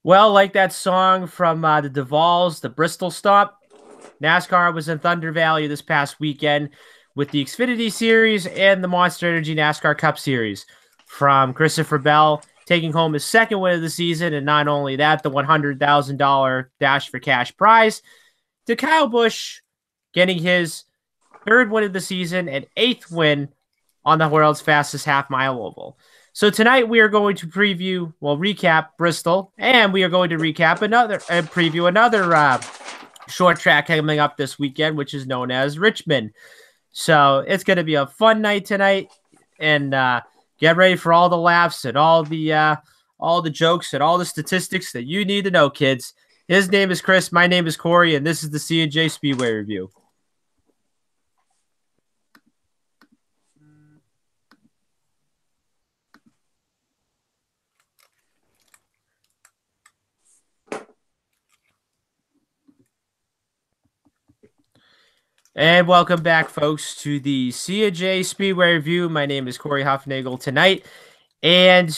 Well, like that song from the Duvals, the Bristol stop, NASCAR was in Thunder Valley this past weekend with the Xfinity Series and the Monster Energy NASCAR Cup Series. From Christopher Bell taking home his second win of the season, and not only that, the $100,000 Dash for Cash prize, to Kyle Busch getting his third win of the season and eighth win on the world's fastest half mile oval. So tonight we are going to recap Bristol, and we are going to recap another and preview another short track coming up this weekend, which is known as Richmond. So it's going to be a fun night tonight, and get ready for all the laughs and all the jokes and all the statistics that you need to know, kids. His name is Chris. My name is Corey, and this is the C&J Speedway Review. And welcome back, folks, to the C&J Speedway Review. My name is Corey Hoffnagel tonight, and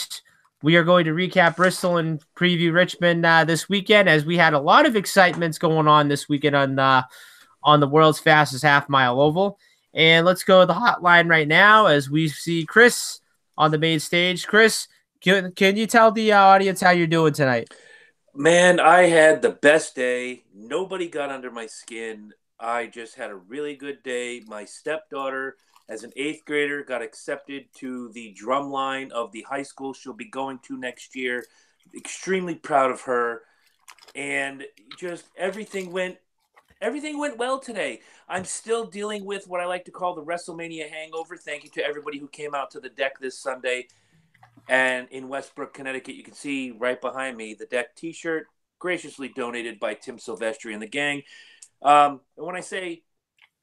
we are going to recap Bristol and preview Richmond this weekend, as we had a lot of excitements going on this weekend on the world's fastest half mile oval. And let's go to the hotline right now as we see Chris on the main stage. Chris, can you tell the audience how you're doing tonight? Man, I had the best day. Nobody got under my skin. I just had a really good day. My stepdaughter, as an eighth grader, got accepted to the drum line of the high school she'll be going to next year. Extremely proud of her. And just everything went well today. I'm still dealing with what I like to call the WrestleMania hangover. Thank you to everybody who came out to the deck this Sunday. And in Westbrook, Connecticut, you can see right behind me the deck t-shirt, graciously donated by Tim Silvestri and the gang. And when I say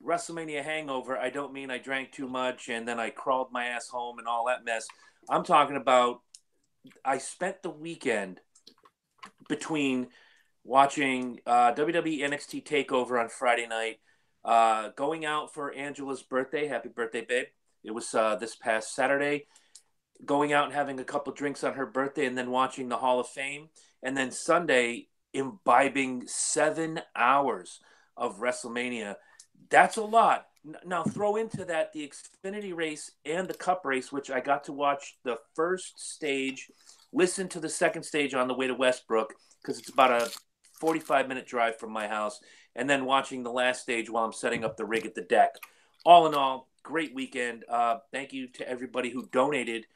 WrestleMania hangover, I don't mean I drank too much and then I crawled my ass home and all that mess. I'm talking about I spent the weekend between watching WWE NXT TakeOver on Friday night, going out for Angela's birthday. Happy birthday, babe. It was this past Saturday. Going out and having a couple drinks on her birthday, and then watching the Hall of Fame. And then Sunday, imbibing 7 hours of WrestleMania. That's a lot. Now throw into that the Xfinity race and the Cup race, which I got to watch the first stage, listen to the second stage on the way to Westbrook, because it's about a 45-minute drive from my house, and then watching the last stage while I'm setting up the rig at the deck. All in all, great weekend. Thank you to everybody who donated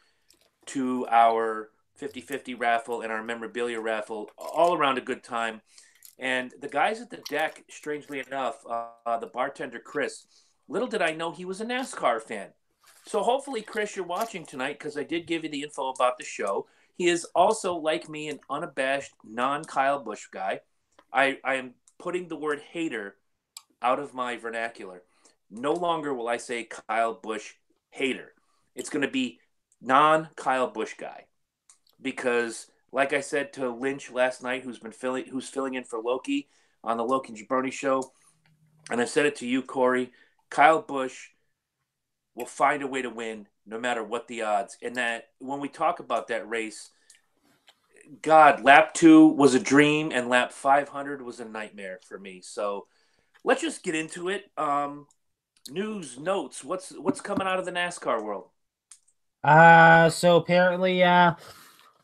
to our 50-50 raffle and our memorabilia raffle. All around a good time. And the guys at the deck, strangely enough, the bartender, Chris, little did I know he was a NASCAR fan. So hopefully, Chris, you're watching tonight, because I did give you the info about the show. He is also, like me, an unabashed non-Kyle Busch guy. I am putting the word hater out of my vernacular. No longer will I say Kyle Busch hater. It's going to be non-Kyle Busch guy, because, like I said to Lynch last night, who's filling in for Loki on the Loki and Jabroni show, and I said it to you, Corey, Kyle Busch will find a way to win no matter what the odds. And that when we talk about that race, God, lap 2 was a dream, and lap 500 was a nightmare for me. So let's just get into it. News, notes, what's coming out of the NASCAR world? So apparently,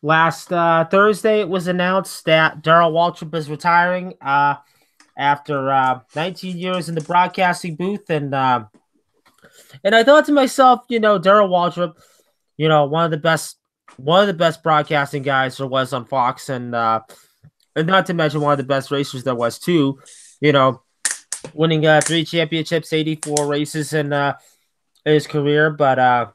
last Thursday it was announced that Darrell Waltrip is retiring after 19 years in the broadcasting booth, and I thought to myself, Darrell Waltrip, one of the best broadcasting guys there was on Fox, and not to mention one of the best racers there was too. You know, winning 3 championships, 84 races in his career, But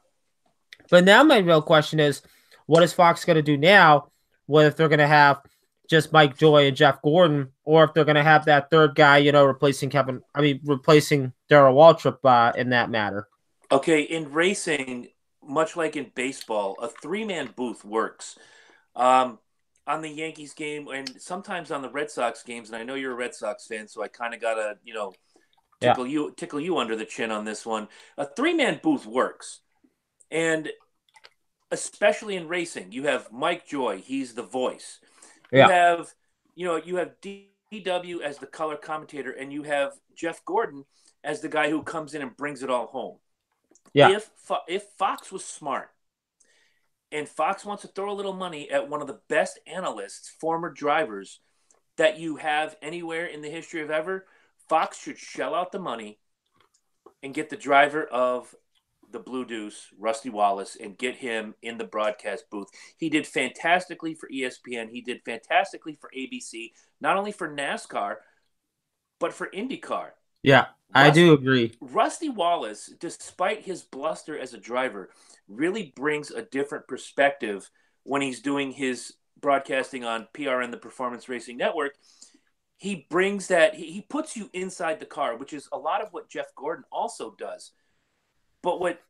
now my real question is, what is Fox going to do now? What if they're going to have just Mike Joy and Jeff Gordon, or if they're going to have that third guy, replacing Darrell Waltrip in that matter? Okay, in racing, much like in baseball, a three-man booth works. Um, on the Yankees game, and sometimes on the Red Sox games, and I know you're a Red Sox fan, so I kind of gotta, Yeah. tickle you under the chin on this one. A three-man booth works, and especially in racing, you have Mike Joy. He's the voice. You Yeah. have, you have DW as the color commentator, and you have Jeff Gordon as the guy who comes in and brings it all home. Yeah. If Fox was smart, and Fox wants to throw a little money at one of the best analysts, former drivers that you have anywhere in the history of ever, Fox should shell out the money and get the driver of the Blue Deuce, Rusty Wallace, and get him in the broadcast booth. He did fantastically for ESPN. He did fantastically for ABC, not only for NASCAR, but for IndyCar. Yeah. I do agree. Rusty Wallace, despite his bluster as a driver, really brings a different perspective when he's doing his broadcasting on PRN, the Performance Racing Network. He brings that, he puts you inside the car, which is a lot of what Jeff Gordon also does. But what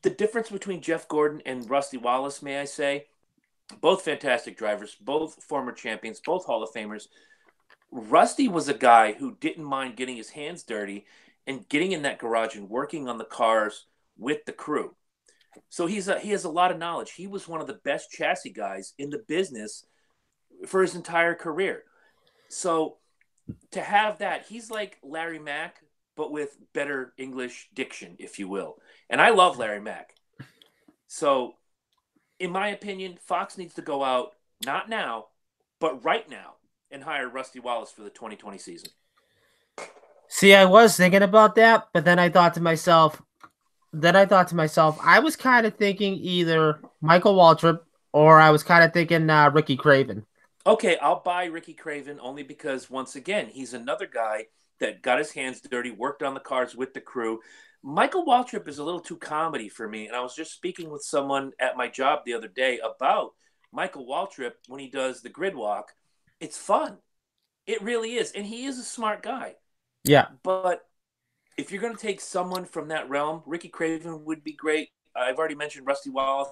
the difference between Jeff Gordon and Rusty Wallace, may I say, both fantastic drivers, both former champions, both Hall of Famers. Rusty was a guy who didn't mind getting his hands dirty and getting in that garage and working on the cars with the crew. So he has a lot of knowledge. He was one of the best chassis guys in the business for his entire career. So to have that, he's like Larry Mack, but with better English diction, if you will. And I love Larry Mack. So, in my opinion, Fox needs to go out, not now, but right now, and hire Rusty Wallace for the 2020 season. See, I was thinking about that, but then I thought to myself, I was kind of thinking either Michael Waltrip or I was kind of thinking Ricky Craven. Okay, I'll buy Ricky Craven only because, once again, he's another guy that got his hands dirty, worked on the cars with the crew. Michael Waltrip is a little too comedy for me, and I was just speaking with someone at my job the other day about Michael Waltrip when he does the grid walk. It's fun. It really is, and he is a smart guy. Yeah. But if you're going to take someone from that realm, Ricky Craven would be great. I've already mentioned Rusty Wallace.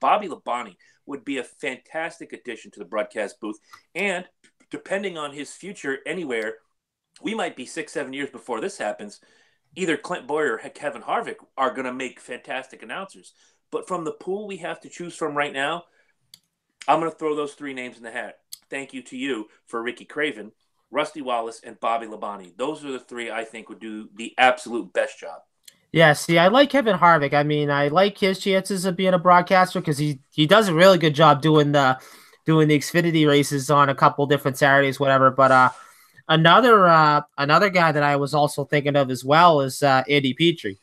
Bobby Labonte would be a fantastic addition to the broadcast booth. And depending on his future anywhere, we might be 6-7 years before this happens. Either Clint Boyer or Kevin Harvick are going to make fantastic announcers. But from the pool we have to choose from right now, I'm going to throw those three names in the hat. Thank you to you for Ricky Craven, Rusty Wallace, and Bobby Labonte. Those are the three I think would do the absolute best job. Yeah, see, I like Kevin Harvick. I mean, I like his chances of being a broadcaster because he does a really good job doing the Xfinity races on a couple different Saturdays, whatever. But another guy that I was also thinking of as well is Andy Petrie.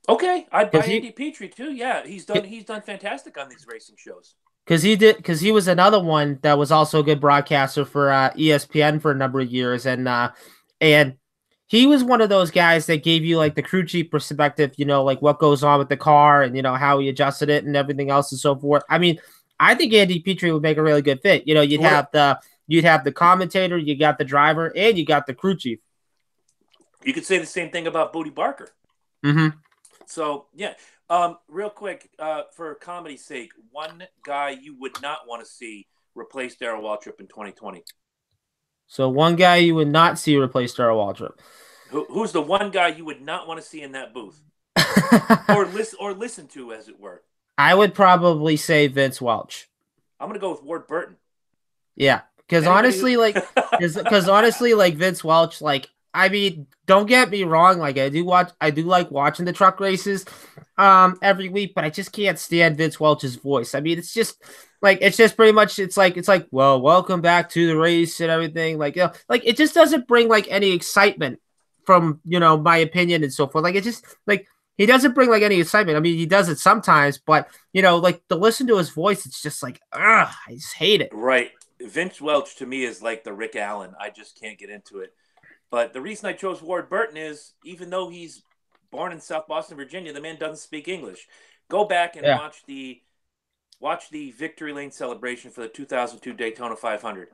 Okay, I'd buy Andy Petrie too. Yeah, he's done fantastic on these racing shows. Because he was another one that was also a good broadcaster for ESPN for a number of years, and he was one of those guys that gave you like the crew chief perspective, like what goes on with the car and how he adjusted it and everything else and so forth. I mean, I think Andy Petrie would make a really good fit. You'd have the commentator, you got the driver, and you got the crew chief. You could say the same thing about Booty Barker. Mm-hmm. So yeah. Real quick, for comedy's sake, one guy you would not want to see replace Darrell Waltrip in 2020. So one guy you would not see replace Darrell Waltrip. Who's the one guy you would not want to see in that booth, or listen to, as it were? I would probably say Vince Welch. I'm gonna go with Ward Burton. Yeah, because honestly, like Vince Welch, like, I mean, don't get me wrong, like I do like watching the truck races every week, but I just can't stand Vince Welch's voice. I mean, it's just pretty much it's like well, welcome back to the race and everything. Like, like it just doesn't bring like any excitement from my opinion and so forth. Like, it just like he doesn't bring like any excitement. I mean, he does it sometimes, but like to listen to his voice, it's just like, I just hate it. Right. Vince Welch to me is like the Rick Allen. I just can't get into it. But the reason I chose Ward Burton is, even though he's born in South Boston, Virginia, the man doesn't speak English. Go back and watch the Victory Lane celebration for the 2002 Daytona 500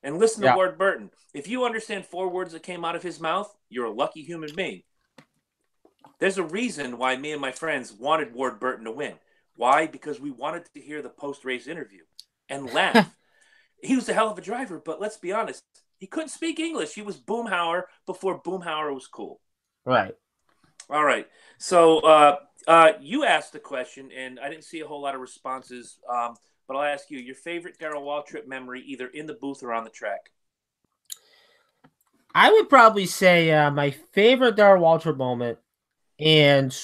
and listen to Ward Burton. If you understand 4 words that came out of his mouth, you're a lucky human being. There's a reason why me and my friends wanted Ward Burton to win. Why? Because we wanted to hear the post-race interview and laugh. He was a hell of a driver, but let's be honest, he couldn't speak English. He was Boomhauer before Boomhauer was cool. Right. All right. So you asked the question, and I didn't see a whole lot of responses, but but I'll ask you your favorite Darrell Waltrip memory, either in the booth or on the track. I would probably say my favorite Darrell Waltrip moment, and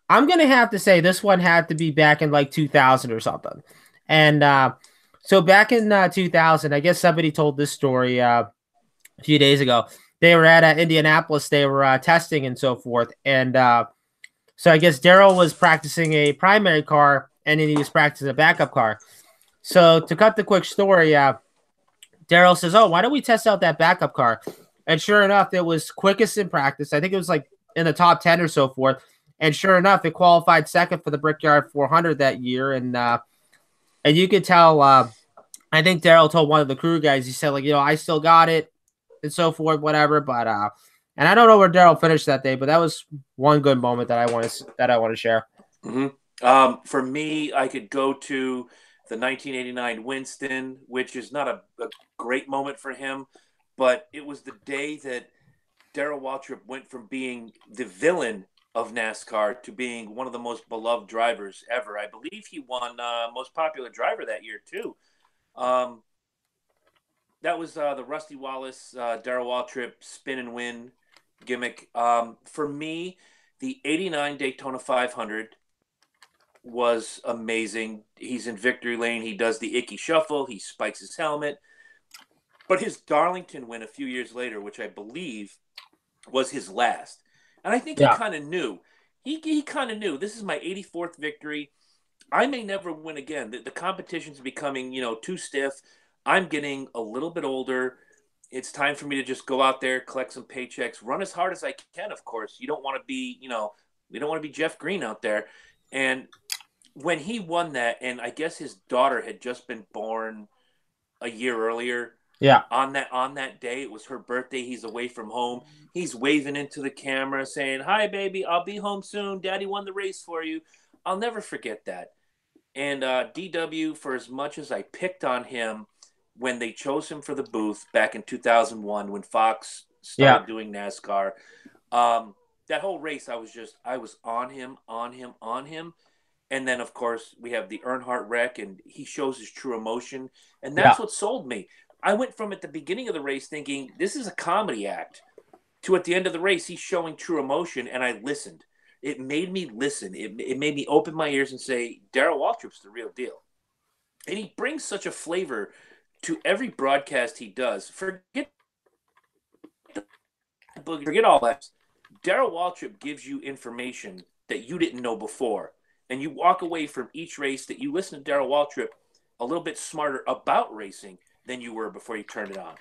I'm gonna have to say this one had to be back in like 2000 or something. And so back in 2000, I guess somebody told this story a few days ago. They were at Indianapolis. They were testing and so forth. And so I guess Darrell was practicing a primary car, and then he was practicing a backup car. So to cut the quick story, Darrell says, "Oh, why don't we test out that backup car?" And sure enough, it was quickest in practice. I think it was like in the top 10 or so forth. And sure enough, it qualified second for the Brickyard 400 that year. And you could tell. I think Darrell told one of the crew guys. He said, like, I still got it, and so forth, whatever. But and I don't know where Darrell finished that day, but that was one good moment that I want to share. Mm-hmm. For me, I could go to the 1989 Winston, which is not a great moment for him, but it was the day that Darrell Waltrip went from being the villain of NASCAR to being one of the most beloved drivers ever. I believe he won most popular driver that year too. That was the Rusty Wallace, Darrell Waltrip spin and win gimmick. For me, the 89 Daytona 500 was amazing. He's in victory lane. He does the Icky Shuffle. He spikes his helmet. But his Darlington win a few years later, which I believe was his last. And I think he kind of knew. He kind of knew, this is my 84th victory. I may never win again. The competition's becoming, too stiff. I'm getting a little bit older. It's time for me to just go out there, collect some paychecks, run as hard as I can, of course. You don't want to be, we don't want to be Jeff Green out there. And when he won that, and I guess his daughter had just been born a year earlier. Yeah. On that day, it was her birthday. He's away from home. He's waving into the camera saying, "Hi, baby, I'll be home soon. Daddy won the race for you." I'll never forget that. And DW, for as much as I picked on him when they chose him for the booth back in 2001 when Fox started doing NASCAR, that whole race, I was on him. And then, of course, we have the Earnhardt wreck, and he shows his true emotion. And that's what sold me. I went from at the beginning of the race thinking, this is a comedy act, to at the end of the race, he's showing true emotion, and I listened. It made me listen. It made me open my ears and say, Darrell Waltrip's the real deal. And he brings such a flavor to every broadcast he does. Forget all that. Darrell Waltrip gives you information that you didn't know before. And you walk away from each race that you listen to Darrell Waltrip a little bit smarter about racing than you were before you turned it on.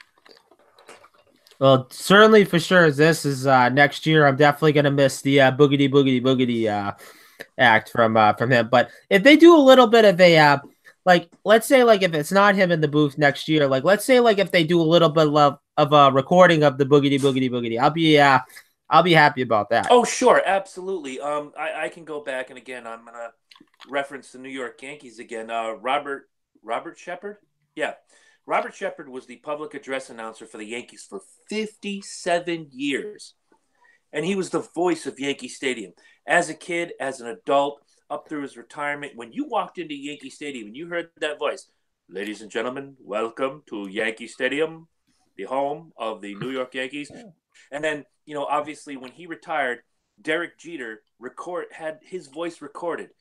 Well, certainly for sure. This is next year. I'm definitely gonna miss the boogity boogity boogity act from him. But if they do a little bit of a like, let's say like if it's not him in the booth next year, like let's say like if they do a little bit of a recording of the boogity boogity boogity, I'll be happy about that. Oh, sure, absolutely. I can go back, and again, I'm gonna reference the New York Yankees again. Robert Shepard, yeah. Robert Shepard was the public address announcer for the Yankees for 57 years. And he was the voice of Yankee Stadium. As a kid, as an adult, up through his retirement, when you walked into Yankee Stadium and you heard that voice, "Ladies and gentlemen, welcome to Yankee Stadium, the home of the New York Yankees." And then, obviously when he retired, Derek Jeter had his voice recorded.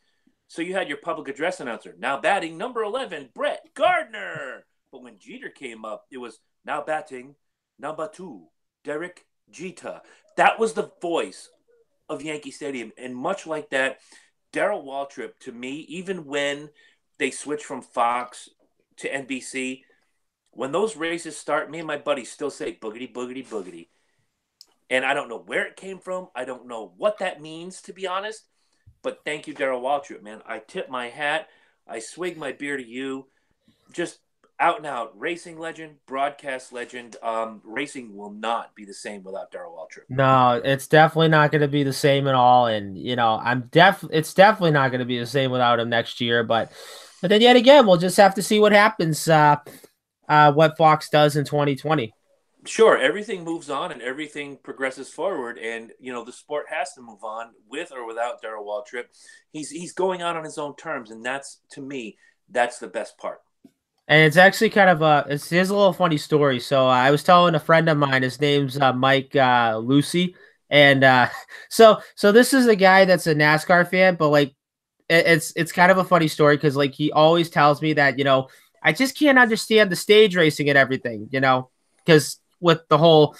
So you had your public address announcer, now batting number 11, Brett Gardner. But when Jeter came up, it was now batting number 2, Derek Jeter. That was the voice of Yankee Stadium. And much like that, Darrell Waltrip, to me, even when they switch from Fox to NBC, when those races start, me and my buddies still say boogity, boogity, boogity. And I don't know where it came from. I don't know what that means, to be honest. But thank you, Darrell Waltrip, man. I tip my hat. I swig my beer to you. Just out and out racing legend, broadcast legend. Racing will not be the same without Darrell Waltrip. No, it's definitely not going to be the same at all. And it's definitely not going to be the same without him next year. But then yet again, we'll just have to see what happens. What Fox does in 2020. Sure, everything moves on and everything progresses forward, and the sport has to move on with or without Darrell Waltrip. He's going out on his own terms, and that's, to me, that's the best part. And it's actually kind of here's a little funny story. So I was telling a friend of mine, his name's Mike Lucy, and so this is a guy that's a NASCAR fan, but like it's kind of a funny story because like he always tells me that I just can't understand the stage racing and everything, because with the whole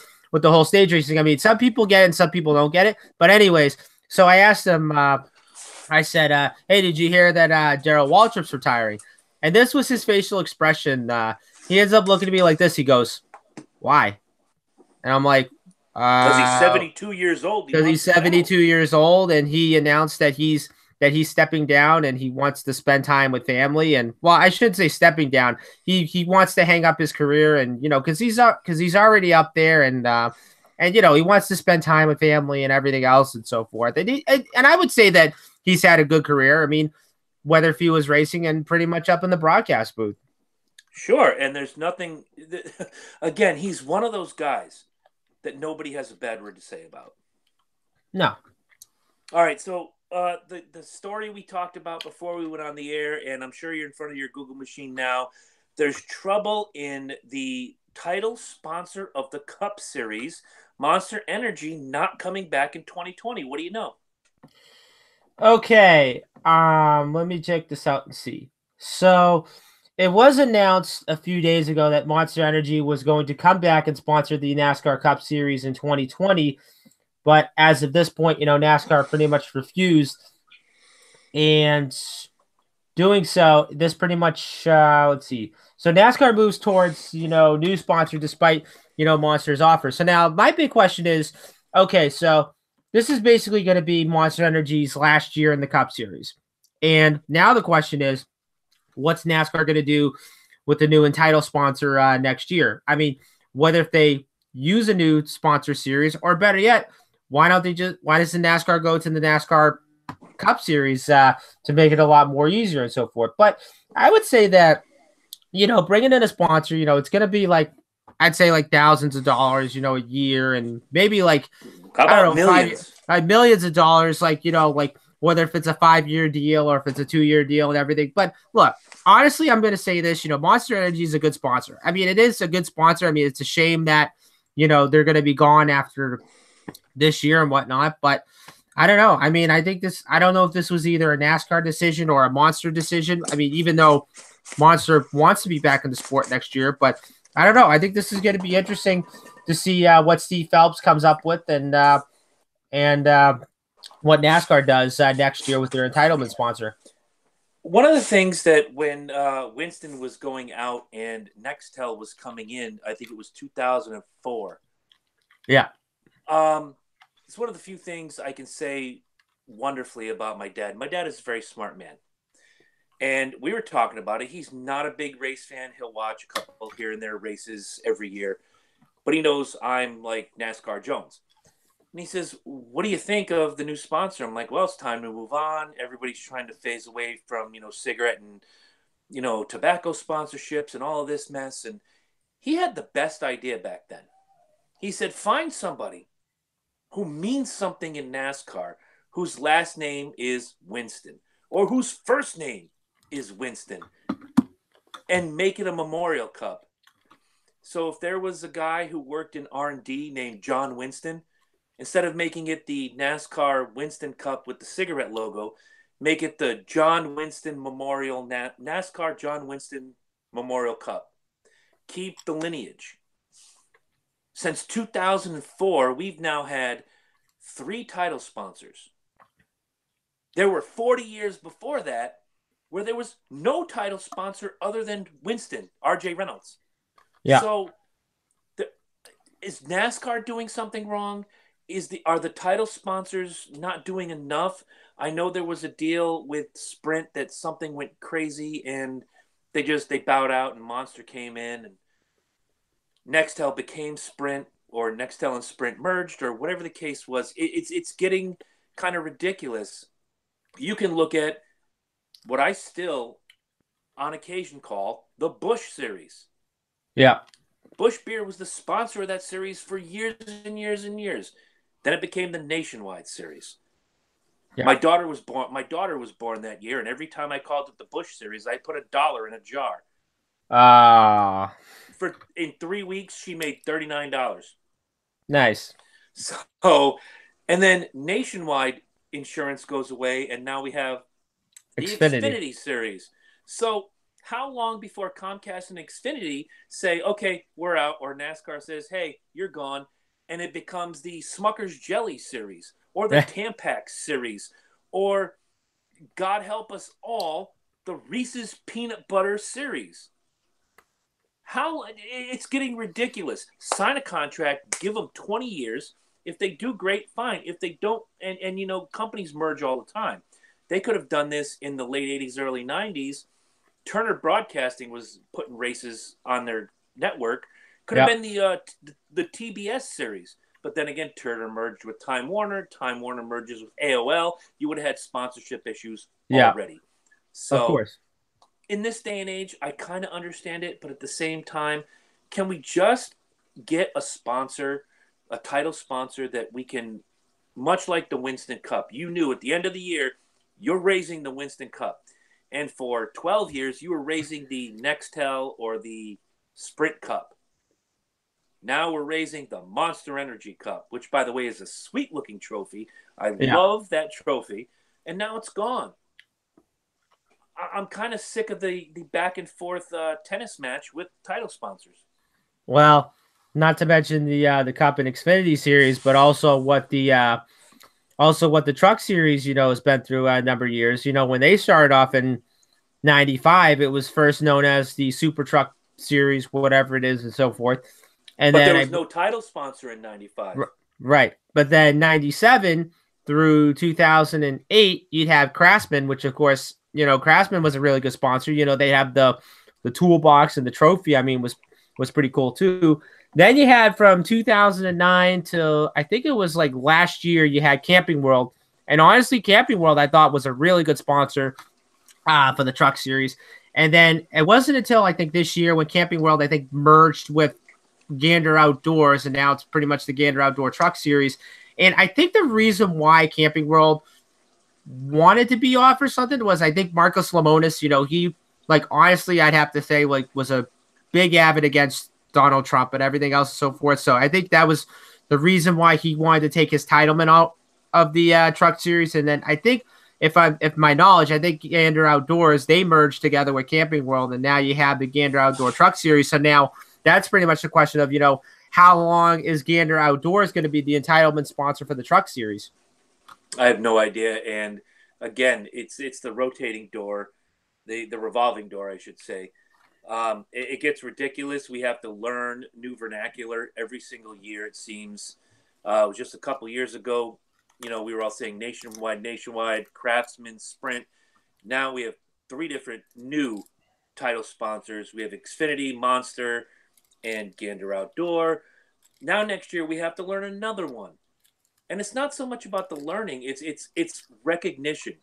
stage racing, I mean, some people get it and some people don't get it. But anyways, so I asked him, I said, "Hey, did you hear that Darrell Waltrip's retiring?" And this was his facial expression. He ends up looking at me like this. He goes, "Why?" And I'm like, Because he's 72 years old, he because he's wants to go. 72 years old, and he announced that he's stepping down and he wants to spend time with family. And well, I should say stepping down. He wants to hang up his career, and because he's already up there, and he wants to spend time with family and everything else and so forth. And I would say that he's had a good career. I mean, whether if he was racing and pretty much up in the broadcast booth. Sure, and there's nothing. Again, he's one of those guys that nobody has a bad word to say about. No. All right, so the story we talked about before we went on the air, and I'm sure you're in front of your Google machine now. There's trouble in the title sponsor of the Cup Series, Monster Energy, not coming back in 2020. What do you know? Okay. Let me check this out and see. So it was announced a few days ago that Monster Energy was going to come back and sponsor the NASCAR Cup Series in 2020. But as of this point, NASCAR pretty much refused. And doing so, this pretty much, let's see. So NASCAR moves towards, new sponsor despite, Monster's offer. So now my big question is, okay, so this is basically going to be Monster Energy's last year in the Cup Series. And now the question is, what's NASCAR going to do with the new entitle sponsor next year? I mean, whether if they use a new sponsor series, or better yet, why doesn't NASCAR go to the NASCAR Cup Series to make it a lot more easier and so forth? But I would say that, bringing in a sponsor, it's going to be like, I'd say like thousands of dollars, a year, and maybe like, How I don't about know, millions? millions of dollars, like, like whether if it's a 5-year deal or if it's a 2-year deal and everything. But look, honestly, I'm going to say this, Monster Energy is a good sponsor. I mean, it is a good sponsor. I mean, it's a shame that, they're going to be gone after this year and whatnot, but I don't know. I mean, I don't know if this was either a NASCAR decision or a Monster decision. I mean, even though Monster wants to be back in the sport next year, but I don't know. I think this is going to be interesting to see what Steve Phelps comes up with and what NASCAR does next year with their entitlement sponsor. One of the things that when Winston was going out and Nextel was coming in, I think it was 2004. Yeah. It's one of the few things I can say wonderfully about my dad. My dad is a very smart man. And we were talking about it. He's not a big race fan. He'll watch a couple here and there races every year. But he knows I'm like NASCAR Jones. And he says, "What do you think of the new sponsor?" I'm like, "Well, it's time to move on. Everybody's trying to phase away from, cigarette and, tobacco sponsorships and all of this mess." And he had the best idea back then. He said, "Find somebody who means something in NASCAR, whose last name is Winston, or whose first name is Winston, and make it a Memorial Cup." So if there was a guy who worked in R&D named John Winston, instead of making it the NASCAR Winston Cup with the cigarette logo, make it the John Winston Memorial NASCAR John Winston Memorial Cup. Keep the lineage. Since 2004, we've now had 3 title sponsors. There were 40 years before that where there was no title sponsor other than Winston, R.J. Reynolds. Yeah. So is NASCAR doing something wrong? Are the title sponsors not doing enough? I know there was a deal with Sprint that something went crazy and they bowed out and Monster came in and Nextel became Sprint, or Nextel and Sprint merged, or whatever the case was. It's getting kind of ridiculous. You can look at what I still on occasion call the Busch series. Yeah. Busch Beer was the sponsor of that series for years and years and years. Then it became the Nationwide series. Yeah. My daughter was born that year, and every time I called it the Busch series, I put $1 in a jar. In 3 weeks, she made $39. Nice. So, and then Nationwide insurance goes away, and now we have the Xfinity series. So, how long before Comcast and Xfinity say, okay, we're out, or NASCAR says, hey, you're gone, and it becomes the Smucker's Jelly series, or the Tampax series, or, God help us all, the Reese's Peanut Butter series? It's getting ridiculous. Sign a contract, give them 20 years. If they do great, fine. If they don't, and companies merge all the time. They could have done this in the late 80s, early 90s. Turner Broadcasting was putting races on their network. Could have been the TBS series. But then again, Turner merged with Time Warner. Time Warner merges with AOL. You would have had sponsorship issues already. So, of course. In this day and age, I kind of understand it. But at the same time, can we just get a sponsor, a title sponsor that we can, much like the Winston Cup, you knew at the end of the year, you're raising the Winston Cup. And for 12 years, you were raising the Nextel or the Sprint Cup. Now we're raising the Monster Energy Cup, which, by the way, is a sweet-looking trophy. I love that trophy. And now it's gone. I'm kind of sick of the back-and-forth tennis match with title sponsors. Well, not to mention the Cup and Xfinity series, but also what the Truck Series, has been through a number of years. When they started off in '95, it was first known as the Super Truck Series, whatever it is, and so forth. But then there was no title sponsor in '95. Right. But then '97 through 2008, you'd have Craftsman, which, of course, Craftsman was a really good sponsor. They have the toolbox and the trophy, was pretty cool too. Then you had from 2009 to I think it was like last year, you had Camping World. And honestly, Camping World I thought was a really good sponsor for the Truck Series. And then it wasn't until I think this year when Camping World I think merged with Gander Outdoors, and now it's pretty much the Gander Outdoor Truck Series. And I think the reason why Camping World wanted to be offered something was I think Marcus Lemonis, he honestly I'd have to say was a big avid against Donald Trump and everything else and so forth. So I think that was the reason why he wanted to take his titlement out of the Truck Series. And then I think if my knowledge, I think Gander Outdoors, they merged together with Camping World, and now you have the Gander Outdoor Truck Series. So now that's pretty much the question of, how long is Gander Outdoors going to be the entitlement sponsor for the Truck Series? I have no idea. And again, it's the rotating door, the revolving door, I should say. It gets ridiculous. We have to learn new vernacular every single year, it seems. It was just a couple years ago, we were all saying Nationwide, Craftsman, Sprint. Now we have 3 different new title sponsors. We have Xfinity, Monster, and Gander Outdoor. Now next year we have to learn another one. And it's not so much about the learning, it's recognition.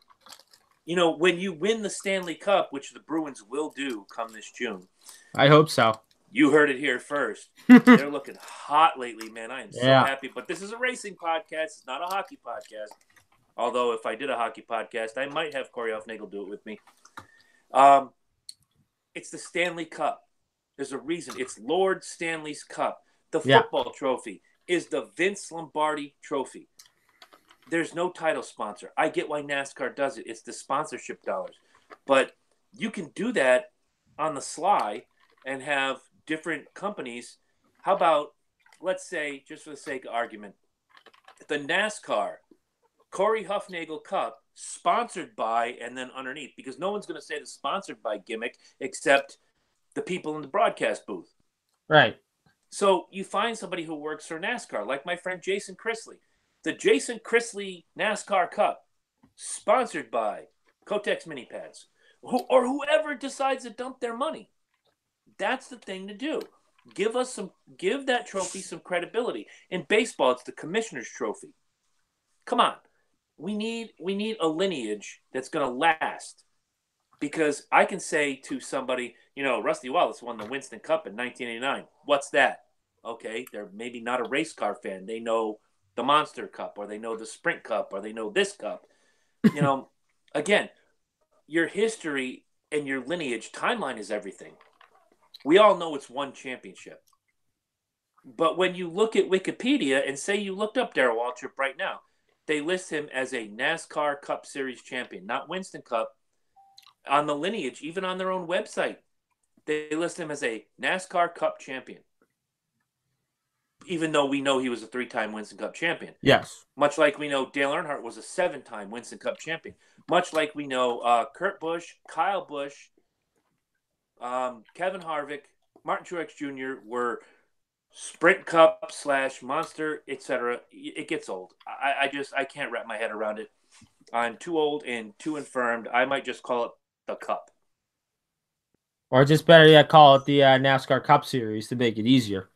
When you win the Stanley Cup, which the Bruins will do come this June. I hope so. You heard it here first. They're looking hot lately, man. I am so happy. But this is a racing podcast. It's not a hockey podcast. Although if I did a hockey podcast, I might have Corey Hoffnagel do it with me. It's the Stanley Cup. There's a reason. It's Lord Stanley's Cup. The football trophy is the Vince Lombardi trophy. There's no title sponsor. I get why NASCAR does it. It's the sponsorship dollars. But you can do that on the sly and have different companies. How about, let's say, just for the sake of argument, the NASCAR Corey Hoffnagel Cup sponsored by, and then underneath, because no one's going to say the sponsored by gimmick except the people in the broadcast booth. Right. So you find somebody who works for NASCAR, like my friend Jason Chrisley. The Jason Chrisley NASCAR Cup, sponsored by Kotex Mini Pads, or whoever decides to dump their money. That's the thing to do. Give that trophy some credibility. In baseball, it's the Commissioner's Trophy. Come on, we need a lineage that's going to last. Because I can say to somebody, Rusty Wallace won the Winston Cup in 1989. What's that? Okay, they're maybe not a race car fan. They know the Monster Cup, or they know the Sprint Cup, or they know this cup. Again, your history and your lineage, timeline is everything. We all know it's one championship. But when you look at Wikipedia and say you looked up Darrell Waltrip right now, they list him as a NASCAR Cup Series champion, not Winston Cup. On the lineage, even on their own website, they list him as a NASCAR Cup champion. Even though we know he was a 3-time Winston Cup champion. Yes. Much like we know Dale Earnhardt was a 7-time Winston Cup champion. Much like we know Kurt Busch, Kyle Busch, Kevin Harvick, Martin Truex Jr. were Sprint Cup / Monster, etc. It gets old. I can't wrap my head around it. I'm too old and too infirmed. I might just call it the Cup. Or just better yet, call it the NASCAR Cup Series to make it easier.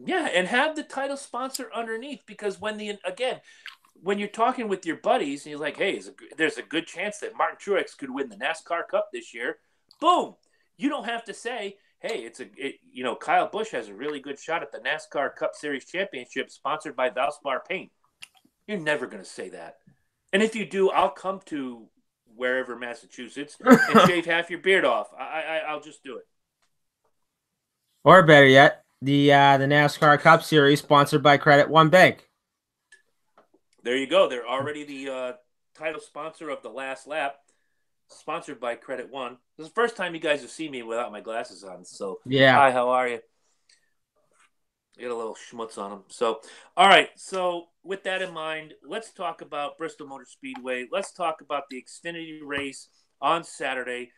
Yeah, and have the title sponsor underneath, because when you're talking with your buddies and you're like, hey, there's a good chance that Martin Truex could win the NASCAR Cup this year. Boom! You don't have to say, hey, Kyle Busch has a really good shot at the NASCAR Cup Series Championship sponsored by Valspar Paint. You're never going to say that. And if you do, I'll come to wherever, Massachusetts, and shave half your beard off. I'll just do it. Or better yet, the NASCAR Cup Series sponsored by Credit One Bank. There you go. They're already the title sponsor of the last lap, sponsored by Credit One. This is the first time you guys have seen me without my glasses on. So, yeah. Hi, how are you? Get a little schmutz on them. So, all right. So, with that in mind, let's talk about Bristol Motor Speedway. Let's talk about the Xfinity race on Saturday.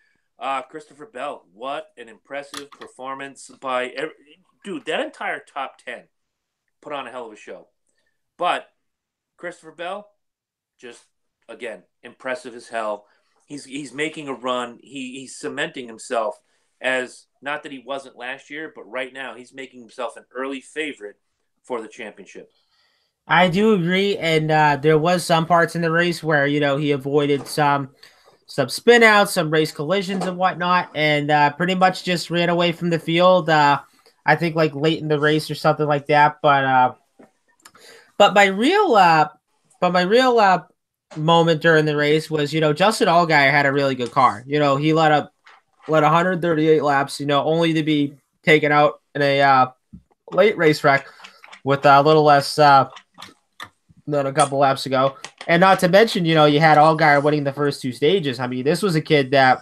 Christopher Bell, what an impressive performance by dude. That entire top 10 put on a hell of a show. But Christopher Bell, just again, impressive as hell. He's making a run. He's cementing himself as, not that he wasn't last year, but right now he's making himself an early favorite for the championship. I do agree, and there was some parts in the race where he avoided some spin outs, some race collisions and whatnot, and pretty much just ran away from the field. I think like late in the race or something like that. But my real moment during the race was Justin Allgaier had a really good car. He led 138 laps. Only to be taken out in a late race wreck with a little less than a couple laps ago. And not to mention, you had Allgaier winning the first 2 stages. I mean, this was a kid that,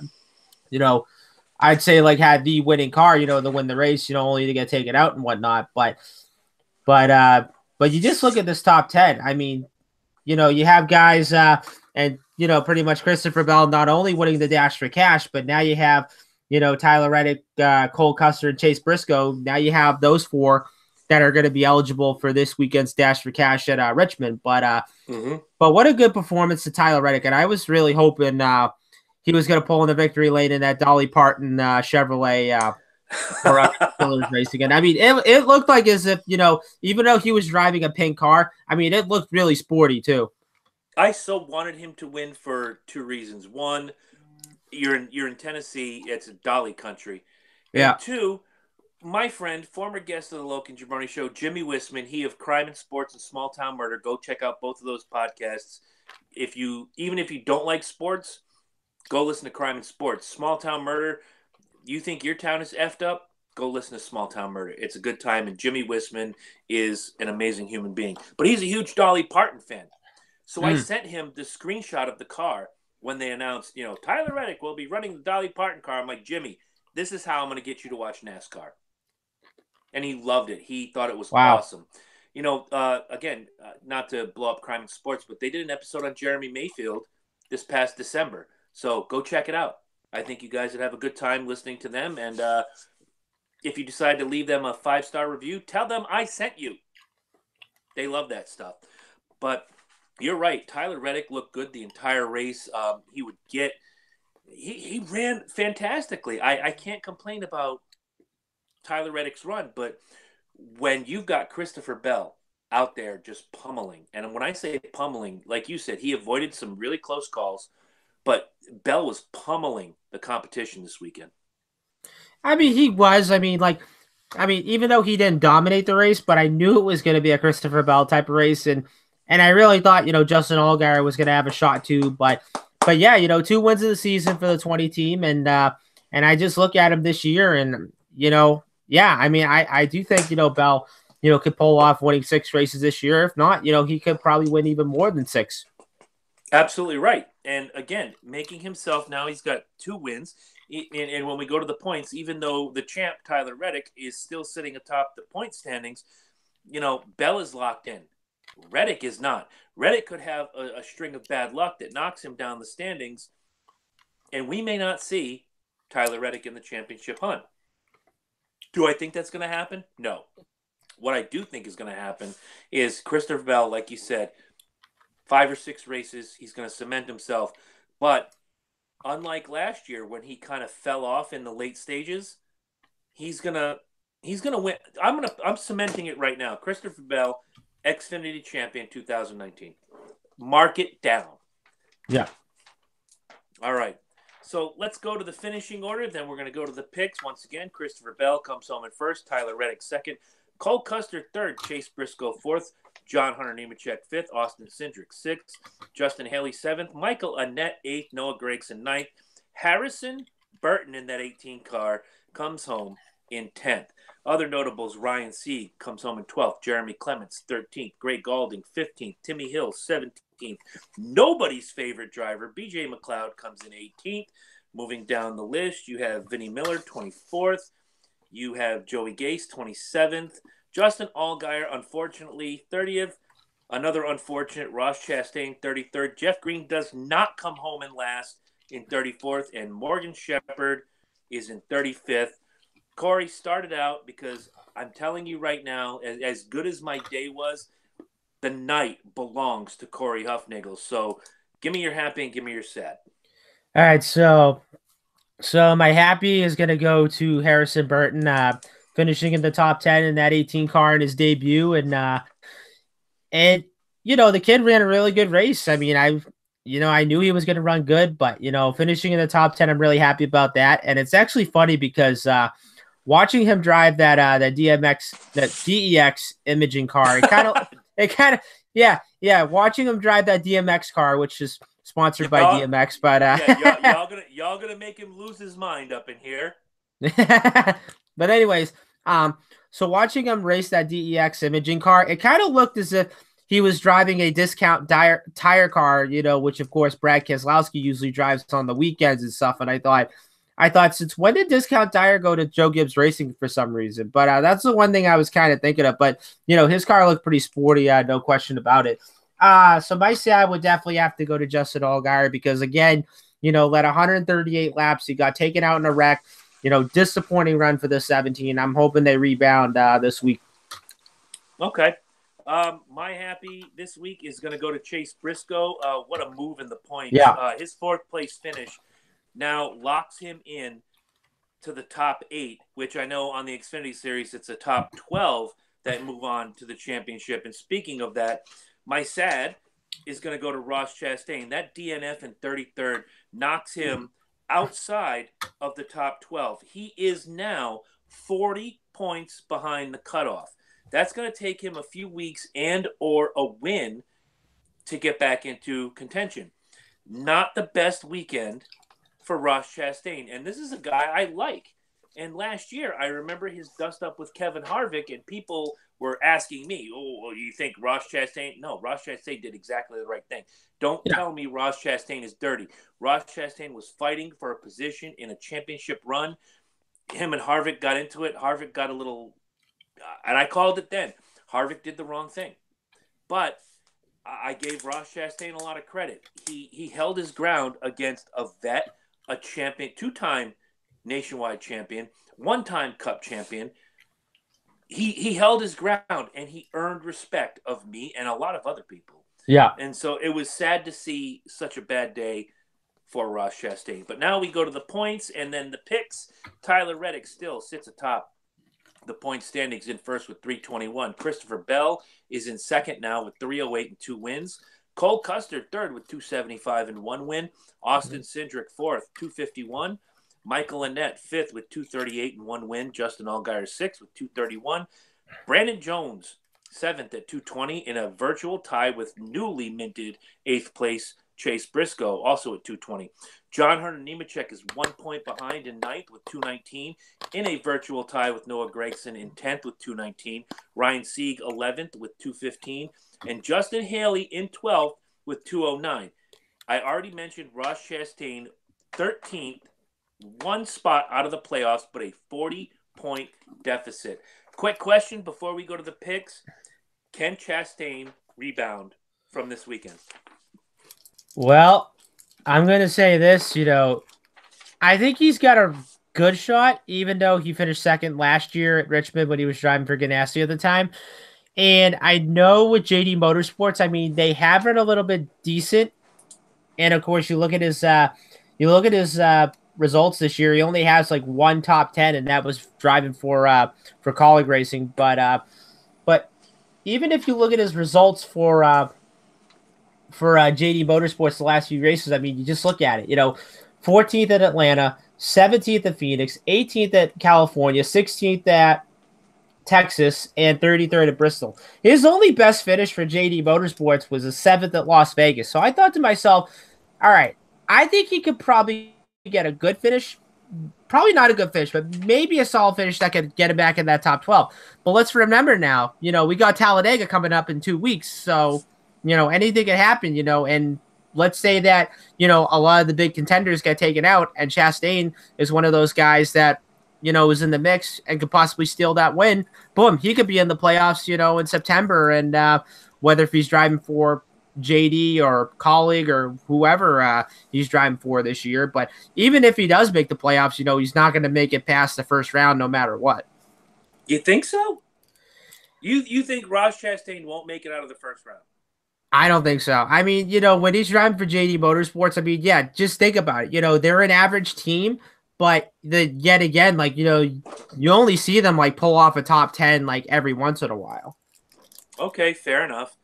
I'd say like had the winning car, to win the race, only to get taken out and whatnot. But you just look at this top 10. I mean, you have guys and, pretty much Christopher Bell not only winning the Dash for Cash, but now you have, Tyler Reddick, Cole Custer, and Chase Briscoe. Now you have those 4 that are going to be eligible for this weekend's Dash for Cash at Richmond. But what a good performance to Tyler Reddick. And I was really hoping he was going to pull in the victory lane in that Dolly Parton Chevrolet race again. I mean, it looked like as if, even though he was driving a pink car, I mean, it looked really sporty too. I so wanted him to win for 2 reasons. One, you're in Tennessee, it's a Dolly country. Yeah. And 2, my friend, former guest of the Loke and Jabroni Show, Jimmy Wisman, he of Crime and Sports and Small Town Murder. Go check out both of those podcasts. Even if you don't like sports, go listen to Crime and Sports. Small Town Murder, you think your town is effed up? Go listen to Small Town Murder. It's a good time, and Jimmy Wisman is an amazing human being. But he's a huge Dolly Parton fan. So I sent him the screenshot of the car when they announced, Tyler Reddick will be running the Dolly Parton car. I'm like, Jimmy, this is how I'm going to get you to watch NASCAR. And he loved it. He thought it was awesome. Again, not to blow up Crime and Sports, but they did an episode on Jeremy Mayfield this past December. So go check it out. I think you guys would have a good time listening to them. And if you decide to leave them a 5-star review, tell them I sent you. They love that stuff. But you're right. Tyler Reddick looked good the entire race. He ran fantastically. I can't complain about Tyler Reddick's run, but when you've got Christopher Bell out there just pummeling, and when I say pummeling, like you said, he avoided some really close calls, but Bell was pummeling the competition this weekend. I mean, he was. Even though he didn't dominate the race, but I knew it was going to be a Christopher Bell type of race, and I really thought, Justin Allgaier was going to have a shot too. But yeah, 2 wins of the season for the 20 team, and I just look at him this year, and yeah, I mean, I do think Bell, could pull off winning 6 races this year. If not, he could probably win even more than 6. Absolutely right. And again, making himself now, he's got 2 wins. And when we go to the points, even though the champ, Tyler Reddick, is still sitting atop the point standings, Bell is locked in. Reddick is not. Reddick could have a string of bad luck that knocks him down the standings, and we may not see Tyler Reddick in the championship hunt. Do I think that's going to happen? No. What I do think is going to happen is Christopher Bell, like you said, 5 or 6 races, he's going to cement himself. But unlike last year when he kind of fell off in the late stages, he's gonna win. I'm cementing it right now. Christopher Bell, Xfinity champion 2019. Mark it down. Yeah. All right. So let's go to the finishing order. Then we're going to go to the picks. Once again, Christopher Bell comes home in first. Tyler Reddick second. Cole Custer third. Chase Briscoe fourth. John Hunter Nemechek fifth. Austin Cindric sixth. Justin Haley seventh. Michael Annett eighth. Noah Gragson ninth. Harrison Burton in that 18 car comes home in 10th. Other notables, Ryan Sieg comes home in 12th. Jeremy Clements 13th. Greg Galding 15th. Timmy Hill 17th. Nobody's favorite driver, BJ McLeod, comes in 18th. Moving down the list, you have Vinnie Miller 24th. You have Joey Gase 27th. Justin Allgaier, unfortunately, 30th. Another unfortunate, Ross Chastain 33rd. Jeff Green does not come home in last in 34th. And Morgan Shepherd is in 35th. Corey, started out because I'm telling you right now, as good as my day was, the night belongs to Corey Huffnagel. So give me your happy and give me your sad. All right, so my happy is going to go to Harrison Burton, finishing in the top 10 in that 18 car in his debut. And the kid ran a really good race. I mean, I knew he was going to run good, but, finishing in the top 10, I'm really happy about that. And it's actually funny because watching him drive that DEX imaging car, watching him drive that DMX car, which is sponsored by DMX, but y'all gonna make him lose his mind up in here. But anyways, so watching him race that DEX imaging car, it kind of looked as if he was driving a discount tire car, which of course Brad Keselowski usually drives on the weekends and stuff. And I thought, since when did Discount Tire go to Joe Gibbs Racing for some reason? But that's the one thing I was kind of thinking of. But, his car looked pretty sporty. No question about it. So my sad would definitely have to go to Justin Allgaier because, again, led 138 laps. He got taken out in a wreck. Disappointing run for the 17. I'm hoping they rebound this week. Okay. My happy this week is going to go to Chase Briscoe. What a move in the points. Yeah. His 4th place finish now locks him in to the top 8, which I know on the Xfinity Series, it's a top 12 that move on to the championship. And speaking of that, my sad is going to go to Ross Chastain. That DNF in 33rd knocks him outside of the top 12. He is now 40 points behind the cutoff. That's going to take him a few weeks and or a win to get back into contention. Not the best weekend for Ross Chastain. And this is a guy I like. And last year, I remember his dust up with Kevin Harvick, and people were asking me, oh, you think Ross Chastain? No, Ross Chastain did exactly the right thing. Don't tell me Ross Chastain is dirty. Ross Chastain was fighting for a position in a championship run. Him and Harvick got into it. Harvick got a little, and I called it then. Harvick did the wrong thing. But I gave Ross Chastain a lot of credit. He held his ground against a vet, a champion, 2-time nationwide champion, 1-time Cup champion. He held his ground, and he earned respect of me and a lot of other people. Yeah. And so it was sad to see such a bad day for Ross Chastain. But now we go to the points and then the picks. Tyler Reddick still sits atop the point standings in first with 321. Christopher Bell is in second now with 308 and 2 wins. Cole Custer, third with 275 and 1 win. Austin Cindric, fourth, 251. Michael Annett, fifth with 238 and 1 win. Justin Allgaier, sixth with 231. Brandon Jones, seventh at 220 in a virtual tie with newly minted eighth place Chase Briscoe, also at 220. John Hunter Nemechek is 1 point behind in ninth with 219 in a virtual tie with Noah Gragson in 10th with 219. Ryan Sieg 11th with 215. And Justin Haley in 12th with 209. I already mentioned Ross Chastain 13th, one spot out of the playoffs, but a 40-point deficit. Quick question before we go to the picks. Can Chastain rebound from this weekend? Well, I'm going to say this, I think he's got a good shot, even though he finished second last year at Richmond when he was driving for Ganassi at the time. And I know with JD Motorsports, I mean, they have run a little bit decent. And of course, you look at his results this year. He only has like one top 10, and that was driving for colleague racing. But even if you look at his results for JD Motorsports the last few races, I mean, you just look at it. 14th at Atlanta, 17th at Phoenix, 18th at California, 16th at Texas, and 33rd at Bristol. His only best finish for JD Motorsports was a 7th at Las Vegas. So I thought to myself, all right, I think he could probably get a good finish. Probably not a good finish, but maybe a solid finish that could get him back in that top 12. But let's remember now, we got Talladega coming up in 2 weeks. So, anything could happen, and let's say that, a lot of the big contenders get taken out and Chastain is one of those guys that, is in the mix and could possibly steal that win. Boom, he could be in the playoffs, in September. And whether if he's driving for JD or colleague or whoever he's driving for this year. But even if he does make the playoffs, he's not going to make it past the first round no matter what. You think so? You think Ross Chastain won't make it out of the first round? I don't think so. I mean, when he's driving for JD Motorsports, I mean, yeah, just think about it. They're an average team, but yet again, like, you only see them like pull off a top 10 like every once in a while. Okay, fair enough.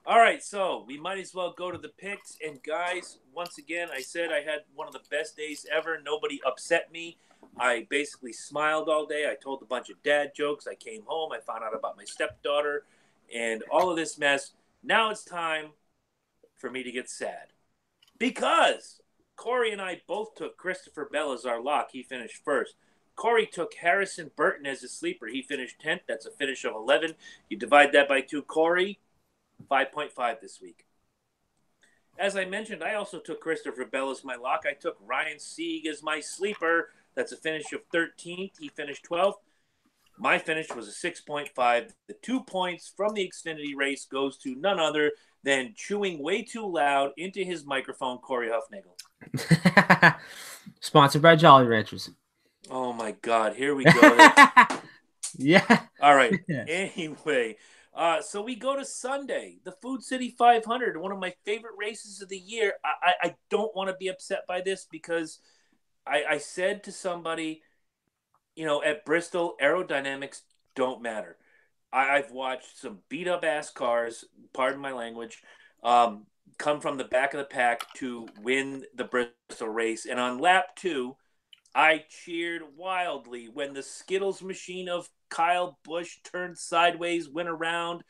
All right, so we might as well go to the picks. And guys, once again, I said I had one of the best days ever. Nobody upset me. I basically smiled all day. I told a bunch of dad jokes. I came home. I found out about my stepdaughter and all of this mess. Now it's time for me to get sad. Because Corey and I both took Christopher Bell as our lock. He finished first. Corey took Harrison Burton as a sleeper. He finished 10th. That's a finish of 11. You divide that by 2. Corey, 5.5 this week. As I mentioned, I also took Christopher Bell as my lock. I took Ryan Sieg as my sleeper. That's a finish of 13th. He finished 12th. My finish was a 6.5. The 2 points from the Xfinity race goes to none other than chewing way too loud into his microphone, Corey Huffnagel. Sponsored by Jolly Ranchers. Oh, my God. Here we go. Yeah. All right. Yes. Anyway, so we go to Sunday, the Food City 500, one of my favorite races of the year. I don't want to be upset by this because I said to somebody, at Bristol, aerodynamics don't matter. I've watched some beat-up-ass cars, pardon my language, come from the back of the pack to win the Bristol race. And on lap 2, I cheered wildly when the Skittles machine of Kyle Busch turned sideways, went around,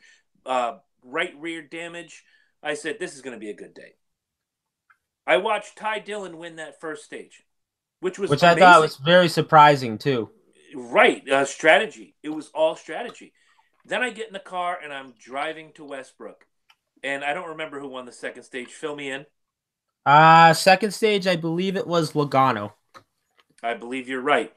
right rear damage. I said, this is going to be a good day. I watched Ty Dillon win that first stage, which amazing. I thought was very surprising, too. Right. Strategy. It was all strategy. Then I get in the car and I'm driving to Westbrook. And I don't remember who won the second stage. Fill me in. Second stage, I believe it was Logano. I believe you're right.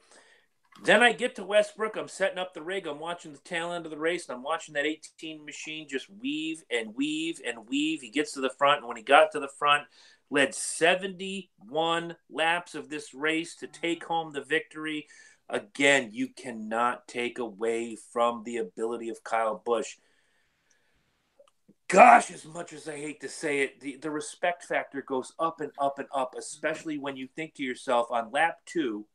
Then I get to Westbrook. I'm setting up the rig. I'm watching the tail end of the race. And I'm watching that 18 machine just weave and weave and weave. He gets to the front. And when he got to the front, led 71 laps of this race to take home the victory. Again, you cannot take away from the ability of Kyle Busch. Gosh, as much as I hate to say it, the respect factor goes up and up and up, especially when you think to yourself, on lap 2,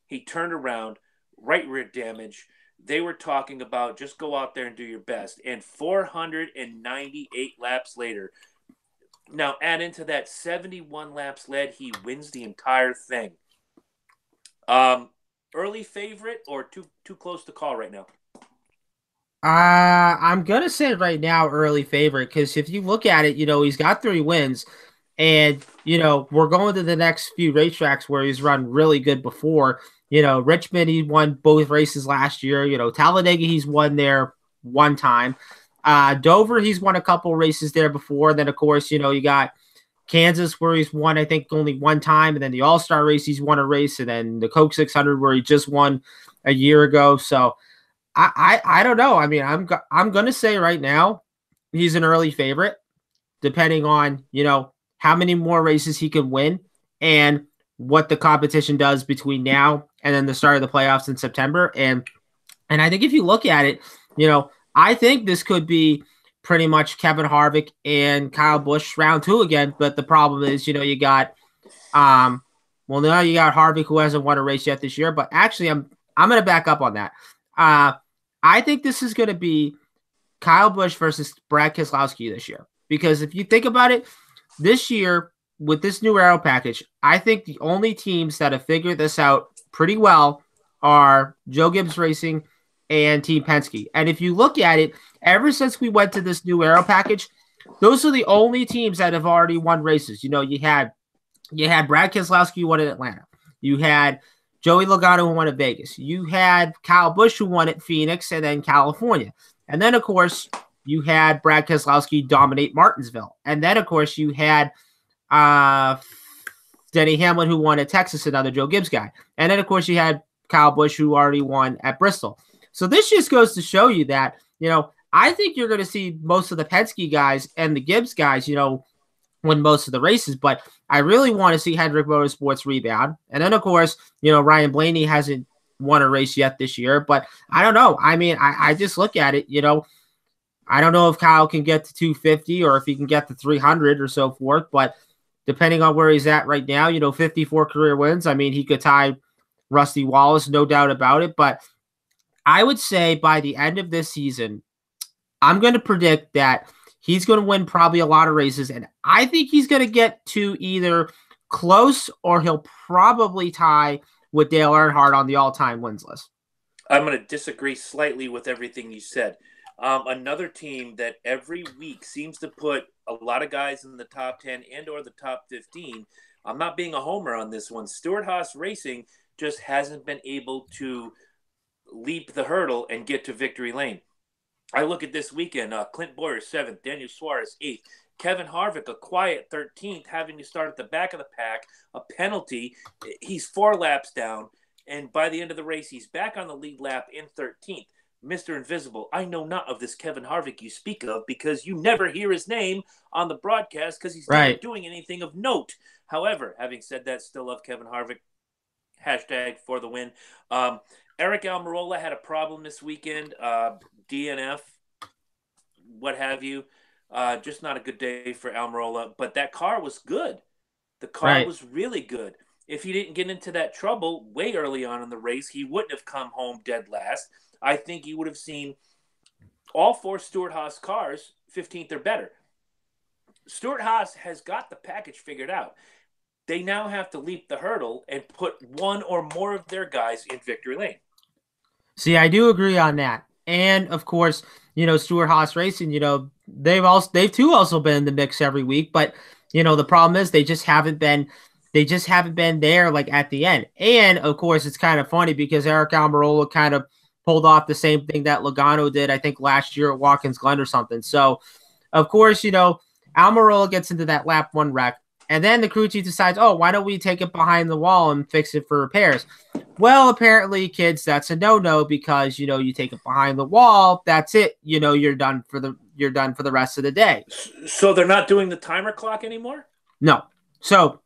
he turned around, right rear damage. They were talking about just go out there and do your best. And 498 laps later, Now add into that 71 laps led, he wins the entire thing. Early favorite or too close to call right now? I'm gonna say right now early favorite because if you look at it, he's got 3 wins, and we're going to the next few racetracks where he's run really good before. Richmond, he won both races last year. Talladega, he's won there one time. Dover, he's won a couple races there before. Then of course, you got Kansas where he's won I think only one time, and then the All-Star race he's won a race, and then the Coke 600 where he just won a year ago. So. I don't know. I mean, I'm gonna say right now he's an early favorite, depending on how many more races he can win and what the competition does between now and then the start of the playoffs in September. And I think if you look at it, I think this could be pretty much Kevin Harvick and Kyle Busch round 2 again. But the problem is, you got now you got Harvick who hasn't won a race yet this year. But actually, I'm gonna back up on that. I think this is going to be Kyle Busch versus Brad Keselowski this year. Because if you think about it, this year, with this new aero package, I think the only teams that have figured this out pretty well are Joe Gibbs Racing and Team Penske. And if you look at it, ever since we went to this new aero package, those are the only teams that have already won races. You had Brad Keselowski who won at Atlanta. You had Joey Logano who won at Vegas. You had Kyle Busch who won at Phoenix and then California. And then, of course, you had Brad Keselowski dominate Martinsville. And then, of course, you had Denny Hamlin who won at Texas, another Joe Gibbs guy. And then, of course, you had Kyle Busch who already won at Bristol. So this just goes to show you that, I think you're going to see most of the Penske guys and the Gibbs guys, win most of the races, but I really want to see Hendrick Motorsports rebound. And then, of course, Ryan Blaney hasn't won a race yet this year, but I don't know. I mean, I just look at it, I don't know if Kyle can get to 250 or if he can get to 300 or so forth, but depending on where he's at right now, 54 career wins. I mean, he could tie Rusty Wallace, no doubt about it, but I would say by the end of this season, I'm going to predict that he's going to win probably a lot of races, and I think he's going to get to either close or he'll probably tie with Dale Earnhardt on the all-time wins list. I'm going to disagree slightly with everything you said. Another team that every week seems to put a lot of guys in the top 10 and or the top 15. I'm not being a homer on this one. Stewart-Haas Racing just hasn't been able to leap the hurdle and get to victory lane. I look at this weekend, Clint Boyer 7th, Daniel Suarez 8th, Kevin Harvick a quiet 13th, having to start at the back of the pack, a penalty. He's 4 laps down, and by the end of the race, he's back on the lead lap in 13th. Mr. Invisible, I know not of this Kevin Harvick you speak of because you never hear his name on the broadcast because he's never doing anything of note. However, having said that, still love Kevin Harvick. Hashtag for the win. Eric Almirola had a problem this weekend. DNF, what have you. Just not a good day for Almirola. But that car was good. The car was really good. If he didn't get into that trouble way early on in the race, he wouldn't have come home dead last. I think you would have seen all 4 Stewart-Haas cars 15th or better. Stewart-Haas has got the package figured out. They now have to leap the hurdle and put one or more of their guys in victory lane. See, I do agree on that. And of course, Stewart-Haas Racing, they've too also been in the mix every week, but the problem is they just haven't been there like at the end. And of course, it's kind of funny because Eric Almirola kind of pulled off the same thing that Logano did, I think last year at Watkins Glen or something. So, of course, Almirola gets into that lap 1 wreck. And then the crew chief decides, oh, why don't we take it behind the wall and fix it for repairs? Well, apparently, kids, that's a no-no because, you take it behind the wall. That's it. You're done for the rest of the day. So they're not doing the timer clock anymore? No. So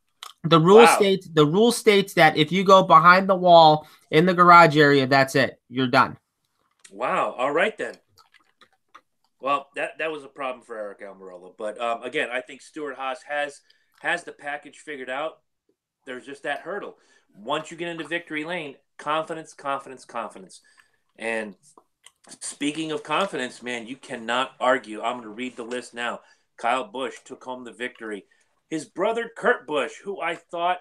the rule states that if you go behind the wall in the garage area, that's it. You're done. Wow. All right, then. Well, that was a problem for Eric Almirola. But, again, I think Stewart-Haas has the package figured out. There's just that hurdle. Once you get into victory lane, confidence, confidence, confidence. And speaking of confidence, man, you cannot argue. I'm going to read the list now. Kyle Busch took home the victory. His brother, Kurt Busch, who I thought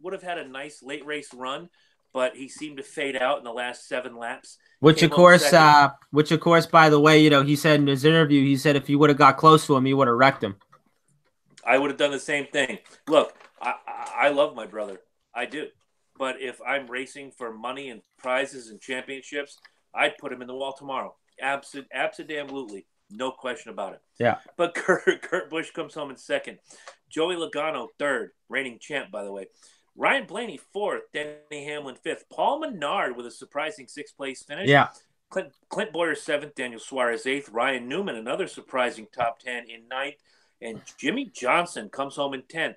would have had a nice late race run, but he seemed to fade out in the last 7 laps. Which of course, by the way, he said in his interview, he said if he would have got close to him, he would have wrecked him. I would have done the same thing. Look, I love my brother. I do. But if I'm racing for money and prizes and championships, I'd put him in the wall tomorrow. Absolutely. No question about it. Yeah. But Kurt Busch comes home in second. Joey Logano, third. Reigning champ, by the way. Ryan Blaney, fourth. Denny Hamlin, fifth. Paul Menard with a surprising 6th place finish. Yeah. Clint Bowyer, 7th. Daniel Suarez, 8th. Ryan Newman, another surprising top 10 in 9th. And Jimmy Johnson comes home in 10th.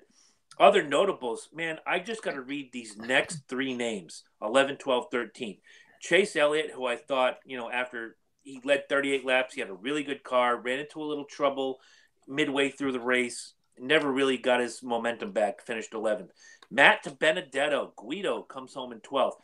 Other notables, man, I just got to read these next 3 names, 11, 12, 13. Chase Elliott, who I thought, after he led 38 laps, he had a really good car, ran into a little trouble midway through the race, never really got his momentum back, finished 11th. Matt Benedetto, Guido, comes home in 12th.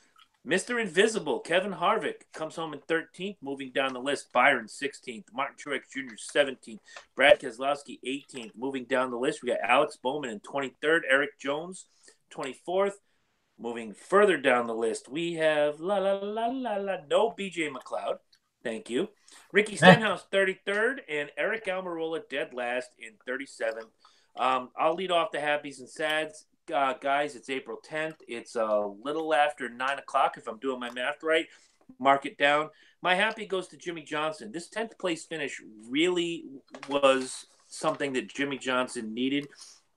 Mr. Invisible, Kevin Harvick, comes home in 13th, moving down the list. Byron, 16th. Martin Truex Jr., 17th. Brad Keselowski, 18th. Moving down the list, we got Alex Bowman in 23rd. Eric Jones, 24th. Moving further down the list, we have no BJ McLeod. Thank you. Ricky Stenhouse, 33rd. And Eric Almirola, dead last in 37th. I'll lead off the happies and sads. Guys, it's April 10th. It's a little after 9 o'clock, if I'm doing my math right. Mark it down. My happy goes to Jimmy Johnson. This 10th place finish really was something that Jimmy Johnson needed.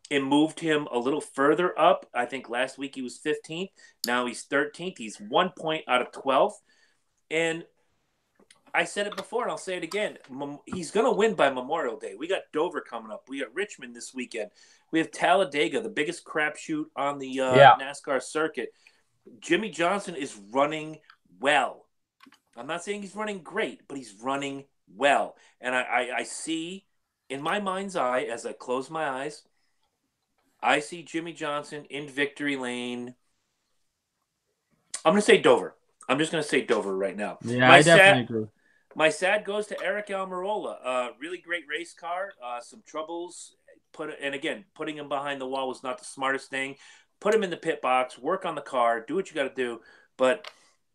It moved him a little further up. I think last week he was 15th. Now he's 13th. He's 1 point out of 12th. And I said it before, and I'll say it again. He's going to win by Memorial Day. We got Dover coming up. We got Richmond this weekend. We have Talladega, the biggest crapshoot on the NASCAR circuit. Jimmy Johnson is running well. I'm not saying he's running great, but he's running well. And I see, in my mind's eye, as I close my eyes, I see Jimmy Johnson in victory lane. I'm going to say Dover. I'm just going to say Dover right now. Yeah, I definitely agree. My sad goes to Eric Almirola. Really great race car. Some troubles. Putting him behind the wall was not the smartest thing. Put him in the pit box. Work on the car. Do what you got to do. But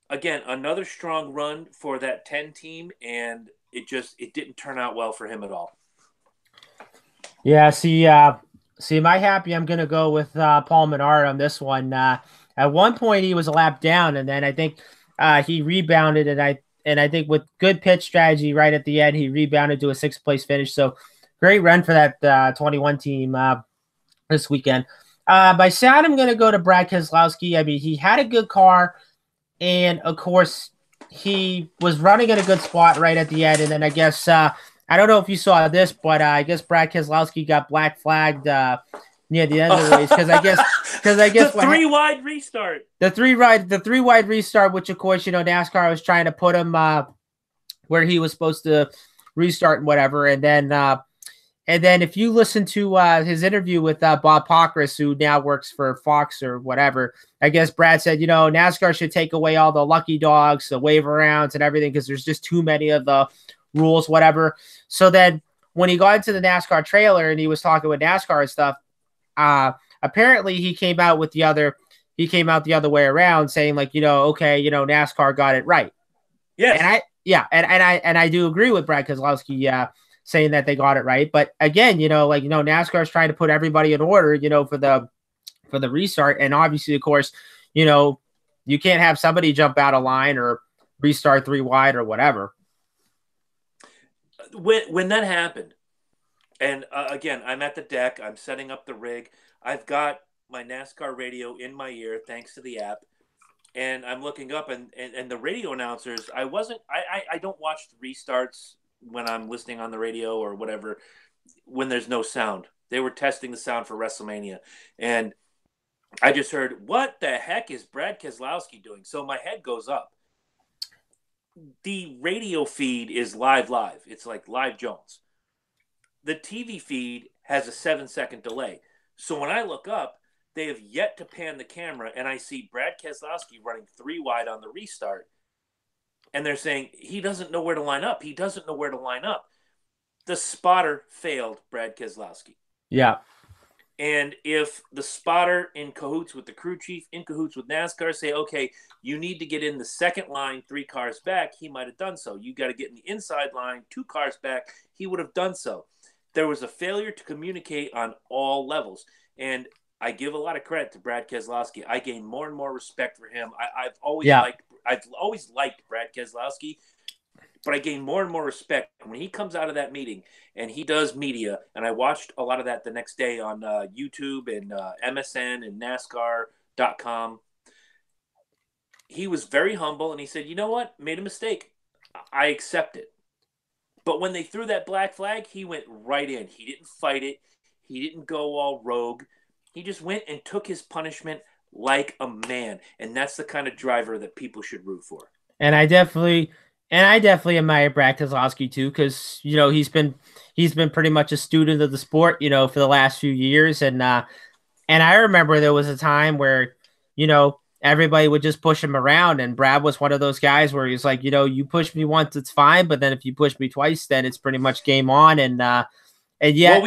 again, another strong run for that 10 team, and it didn't turn out well for him at all. Yeah. See, my happy. I'm gonna go with Paul Menard on this one. At one point, he was a lap down, and then I think he rebounded, and I think with good pitch strategy right at the end, he rebounded to a 6th place finish. So great run for that 21 team this weekend. By sad, I'm going to go to Brad Keselowski. I mean, he had a good car, and of course, he was running in a good spot right at the end. And then I guess, I don't know if you saw this, but I guess Brad Keselowski got black flagged near the end of the race because I guess the 3-wide restart. The three wide restart, which of course NASCAR was trying to put him where he was supposed to restart and whatever, and then if you listen to his interview with Bob Pockrass, who now works for Fox or whatever, I guess Brad said NASCAR should take away all the lucky dogs, the waiver rounds, and everything because there's just too many of the rules, whatever. So then when he got into the NASCAR trailer and he was talking with NASCAR and stuff. Apparently he came out the other way around saying NASCAR got it right. Yes. And I do agree with Brad Keselowski saying that they got it right. But again, NASCAR is trying to put everybody in order, for the restart. And obviously, of course, you can't have somebody jump out of line or restart 3 wide or whatever. When that happened, and again, I'm at the deck. I'm setting up the rig. I've got my NASCAR radio in my ear, thanks to the app. And I'm looking up, and the radio announcers, I don't watch the restarts when I'm listening on the radio or whatever, when there's no sound. They were testing the sound for WrestleMania. And I just heard, what the heck is Brad Keselowski doing? So my head goes up. The radio feed is live. It's like Live Jones. The TV feed has a 7-second delay. So when I look up, they have yet to pan the camera, and I see Brad Keselowski running 3 wide on the restart. And they're saying he doesn't know where to line up. The the spotter failed Brad Keselowski. Yeah. And if the spotter in cahoots with the crew chief, in cahoots with NASCAR, say, okay, you need to get in the second line 3 cars back, he might have done so. You got to get in the inside line 2 cars back, he would have done so. There was a failure to communicate on all levels. And I give a lot of credit to Brad Keselowski. I gain more and more respect for him. I've always liked Brad Keselowski, but I gain more and more respect when he comes out of that meeting and he does media. And I watched a lot of that the next day on YouTube and MSN and NASCAR.com. He was very humble and he said, you know what? Made a mistake. I accept it. But when they threw that black flag, he went right in. He didn't fight it. He didn't go all rogue. He just went and took his punishment like a man. And that's the kind of driver that people should root for. And I definitely admire Brad Keselowski too, because he's been pretty much a student of the sport, for the last few years. And I remember there was a time where, everybody would just push him around, and Brad was one of those guys where he's like, you push me once, it's fine, but then if you push me twice, then it's pretty much game on. And yet,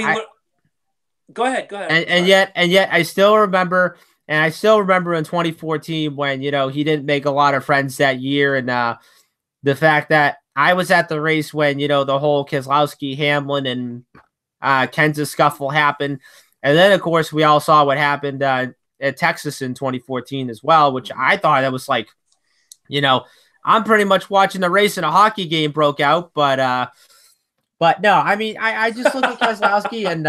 go ahead. And yet, I still remember in 2014 when he didn't make a lot of friends that year, and the fact that I was at the race when the whole Keselowski, Hamlin, and Kenseth scuffle happened, and then of course we all saw what happened at Texas in 2014 as well, which I thought that was like, I'm pretty much watching the race and a hockey game broke out, but no, I mean, I just look at Keselowski and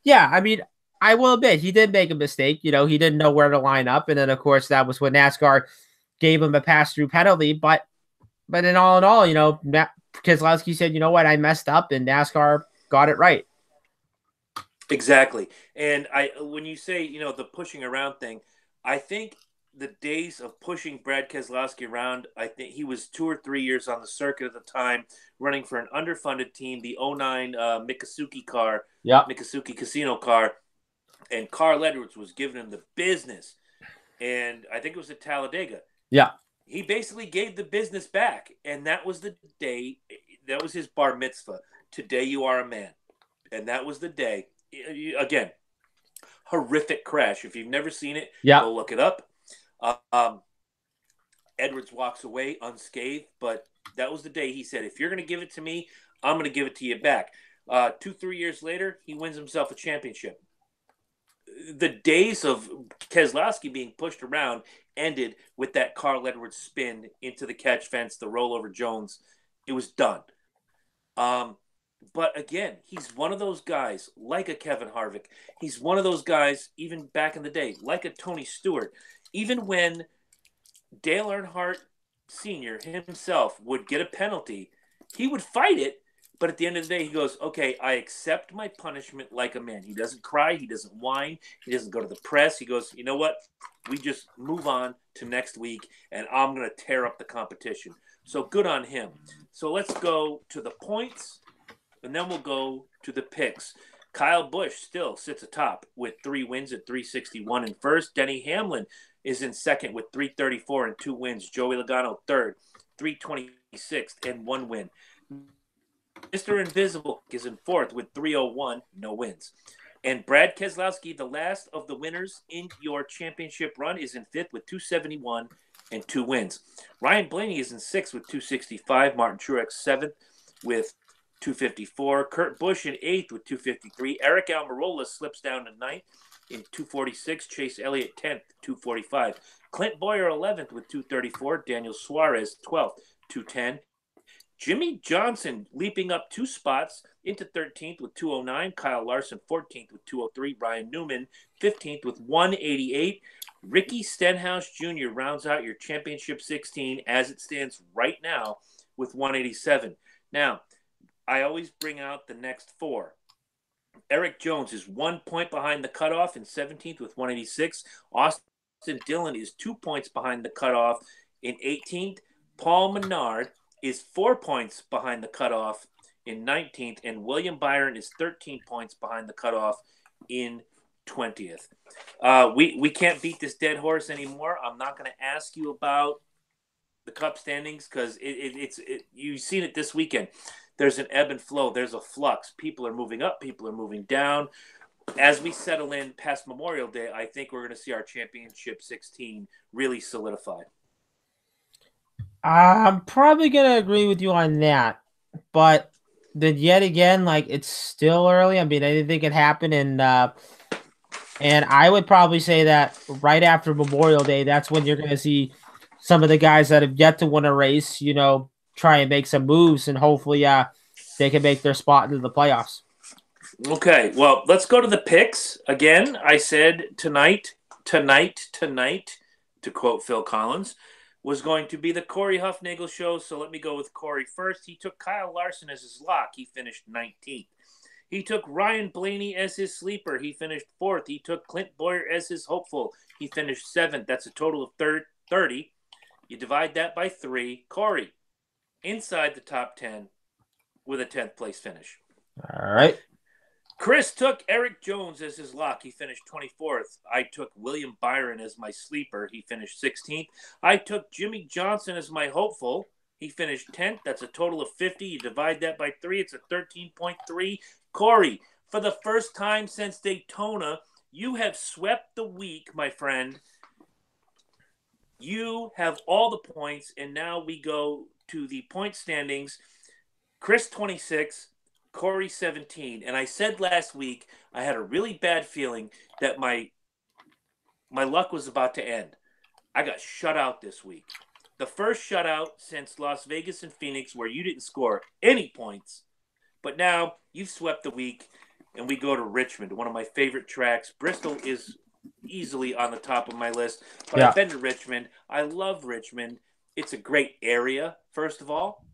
yeah, I mean, I will admit he did make a mistake. He didn't know where to line up, and then of course that was when NASCAR gave him a pass-through penalty. But in all, Keselowski said, you know what, I messed up, and NASCAR got it right. Exactly. And when you say, the pushing around thing, I think the days of pushing Brad Keselowski around, I think he was 2 or 3 years on the circuit at the time, running for an underfunded team, the 09 Mikasuki car, Mikasuki Casino car, and Carl Edwards was giving him the business. And I think it was at Talladega. Yeah. He basically gave the business back, and that was the day, that was his bar mitzvah. Today you are a man. And that was the day. Again, horrific crash. If you've never seen it, go look it up. Edwards walks away unscathed, but that was the day he said, if you're going to give it to me, I'm going to give it to you back. 2-3 years later, he wins himself a championship. The days of Keselowski being pushed around ended with that Carl Edwards spin into the catch fence, the rollover Jones. It was done. But again, he's one of those guys, like a Kevin Harvick. He's one of those guys, even back in the day, like a Tony Stewart. Even when Dale Earnhardt Sr. himself would get a penalty, he would fight it. But at the end of the day, he goes, okay, I accept my punishment like a man. He doesn't cry. He doesn't whine. He doesn't go to the press. He goes, you know what? We just move on to next week, and I'm going to tear up the competition. So good on him. So let's go to the points, and then we'll go to the picks. Kyle Busch still sits atop with 3 wins at 361 in first. Denny Hamlin is in second with 334 and 2 wins. Joey Logano third, 326 and 1 win. Mr. Invisible is in fourth with 301, no wins. And Brad Keselowski, the last of the winners in your championship run, is in fifth with 271 and 2 wins. Ryan Blaney is in sixth with 265. Martin Truex seventh with 254. Kurt Busch in eighth with 253. Eric Almirola slips down to ninth in 246. Chase Elliott 10th, 245. Clint Bowyer 11th with 234. Daniel Suarez 12th, 210. Jimmy Johnson leaping up 2 spots into 13th with 209. Kyle Larson 14th with 203. Ryan Newman 15th with 188. Ricky Stenhouse Jr. rounds out your championship 16 as it stands right now with 187. Now, I always bring out the next 4. Eric Jones is 1 point behind the cutoff in 17th with 186. Austin Dillon is 2 points behind the cutoff in 18th. Paul Menard is 4 points behind the cutoff in 19th, and William Byron is 13 points behind the cutoff in 20th. We can't beat this dead horse anymore. I'm not going to ask you about the Cup standings because you've seen it this weekend. there's an ebb and flow. There's a flux. People are moving up. People are moving down. As we settle in past Memorial Day, I think we're going to see our championship 16 really solidify. I'm probably going to agree with you on that. But then yet again, like, it's still early. I mean, anything can happen. And I would probably say that right after Memorial Day, that's when you're going to see some of the guys that have yet to win a race, try and make some moves, and hopefully they can make their spot into the playoffs. Okay, well, let's go to the picks. Again, I said tonight, to quote Phil Collins, was going to be the Corey Huffnagel show, so let me go with Corey first. He took Kyle Larson as his lock. He finished 19th. He took Ryan Blaney as his sleeper. He finished 4th. He took Clint Boyer as his hopeful. He finished 7th. That's a total of 30. You divide that by 3. Corey, inside the top 10 with a 10th place finish. All right. Chris took Eric Jones as his lock. He finished 24th. I took William Byron as my sleeper. He finished 16th. I took Jimmy Johnson as my hopeful. He finished 10th. That's a total of 50. You divide that by 3. It's a 13.3. Corey, for the first time since Daytona, you have swept the week, my friend. You have all the points, and now we go to the point standings. Chris, 26. Corey, 17. And I said last week I had a really bad feeling that my luck was about to end. I got shut out this week. The first shutout since Las Vegas and Phoenix, where you didn't score any points. But now you've swept the week, and we go to Richmond, one of my favorite tracks. Bristol is easily on the top of my list. But I've been to Richmond. I love Richmond. It's a great area, first of all.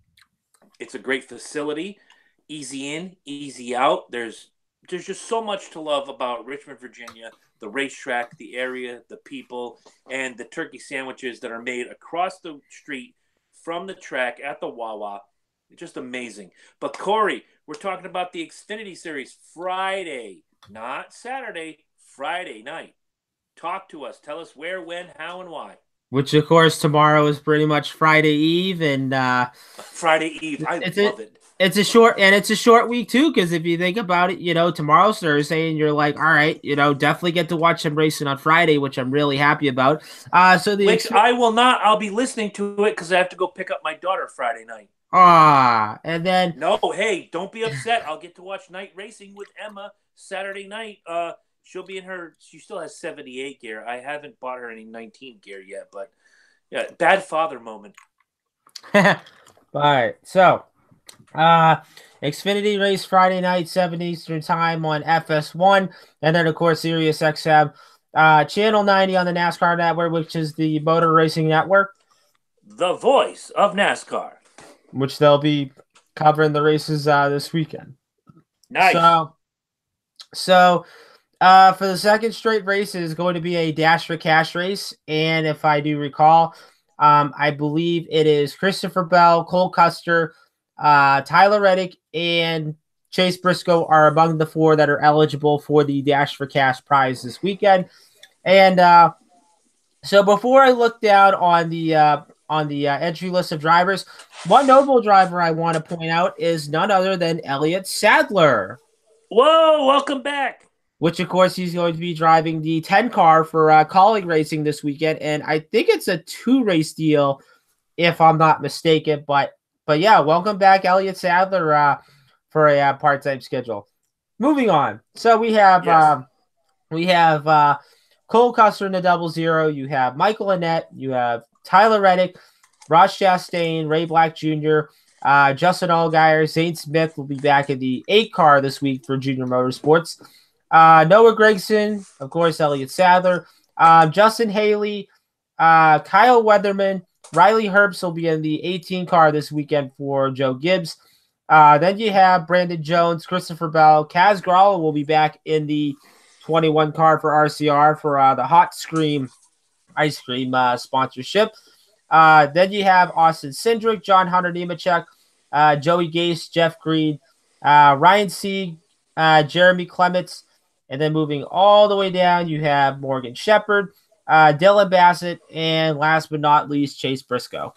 It's a great facility. Easy in, easy out. There's just so much to love about Richmond, Virginia, the racetrack, the area, the people, and the turkey sandwiches that are made across the street from the track at the Wawa. It's just amazing. But Corey, we're talking about the Xfinity Series Friday, not Saturday, Friday night. Talk to us. Tell us where, when, how, and why. Which, of course, tomorrow is pretty much Friday Eve, and Friday Eve. I love it. It's a short week too, because if you think about it, tomorrow's Thursday, and you're like, all right, definitely get to watch some racing on Friday, which I'm really happy about. Which I will not. I'll be listening to it because I have to go pick up my daughter Friday night. And then no, hey, don't be upset. I'll get to watch night racing with Emma Saturday night. She'll be in her. She still has 78 gear. I haven't bought her any 19 gear yet, but yeah, bad father moment. All right, so. Xfinity race Friday night, 7 Eastern time on FS1, and then of course Sirius XM, channel 90 on the NASCAR network, which is the motor racing network, the voice of NASCAR, which they'll be covering the races this weekend. Nice. So for the second straight race, it is going to be a Dash for Cash race, and if I do recall, I believe it is Christopher Bell, Cole Custer, Tyler Reddick, and Chase Briscoe are among the 4 that are eligible for the Dash for Cash prize this weekend. And so before I look down on the entry list of drivers, one notable driver I want to point out is none other than Elliott Sadler. Whoa, welcome back. Which, of course, he's going to be driving the 10 car for Colleague Racing this weekend. And I think it's a 2-race deal, if I'm not mistaken. But yeah, welcome back, Elliott Sadler, for a part-time schedule. Moving on. So we have Cole Custer in the 00. You have Michael Annett. You have Tyler Reddick, Ross Chastain, Ray Black Jr., Justin Allgaier, Zane Smith will be back in the 8 car this week for Junior Motorsports. Noah Gragson, of course, Elliott Sadler, Justin Haley, Kyle Weatherman, Riley Herbst will be in the 18 car this weekend for Joe Gibbs. Then you have Brandon Jones, Christopher Bell, Kaz Gralla will be back in the 21 car for RCR for the Hot Scream ice cream sponsorship. Then you have Austin Cindric, John Hunter Nemechek, Joey Gase, Jeff Green, Ryan Sieg, Jeremy Clements, and then moving all the way down, you have Morgan Shepherd, Dylan Bassett, and last but not least, Chase Briscoe.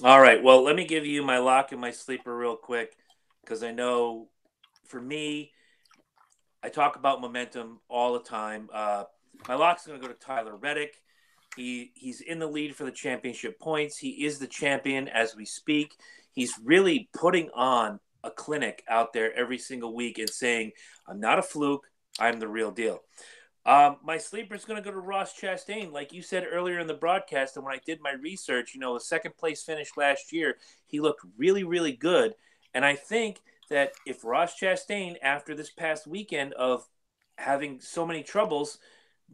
All right. Well, let me give you my lock and my sleeper real quick. because I know for me, I talk about momentum all the time. My lock's going to go to Tyler Reddick. He's in the lead for the championship points. He is the champion as we speak. He's really putting on a clinic out there every single week and saying, I'm not a fluke. I'm the real deal. My sleeper is going to go to Ross Chastain. Like you said earlier in the broadcast, and when I did my research, the second place finish last year, he looked really, really good. And I think that if Ross Chastain, after this past weekend of having so many troubles,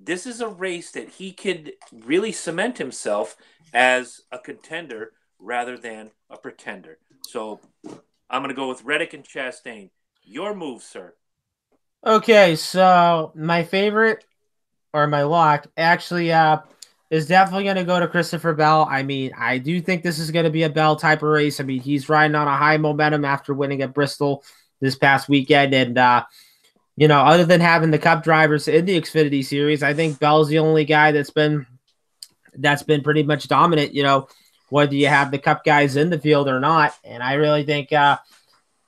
this is a race that he could really cement himself as a contender rather than a pretender. So I'm going to go with Reddick and Chastain. Your move, sir. Okay, so my favorite or my lock actually is definitely going to go to Christopher Bell. I mean, I do think this is going to be a Bell type of race. I mean, he's riding on a high momentum after winning at Bristol this past weekend. And, other than having the Cup drivers in the Xfinity Series, I think Bell's the only guy that's been pretty much dominant, whether you have the Cup guys in the field or not. And I really think Bell,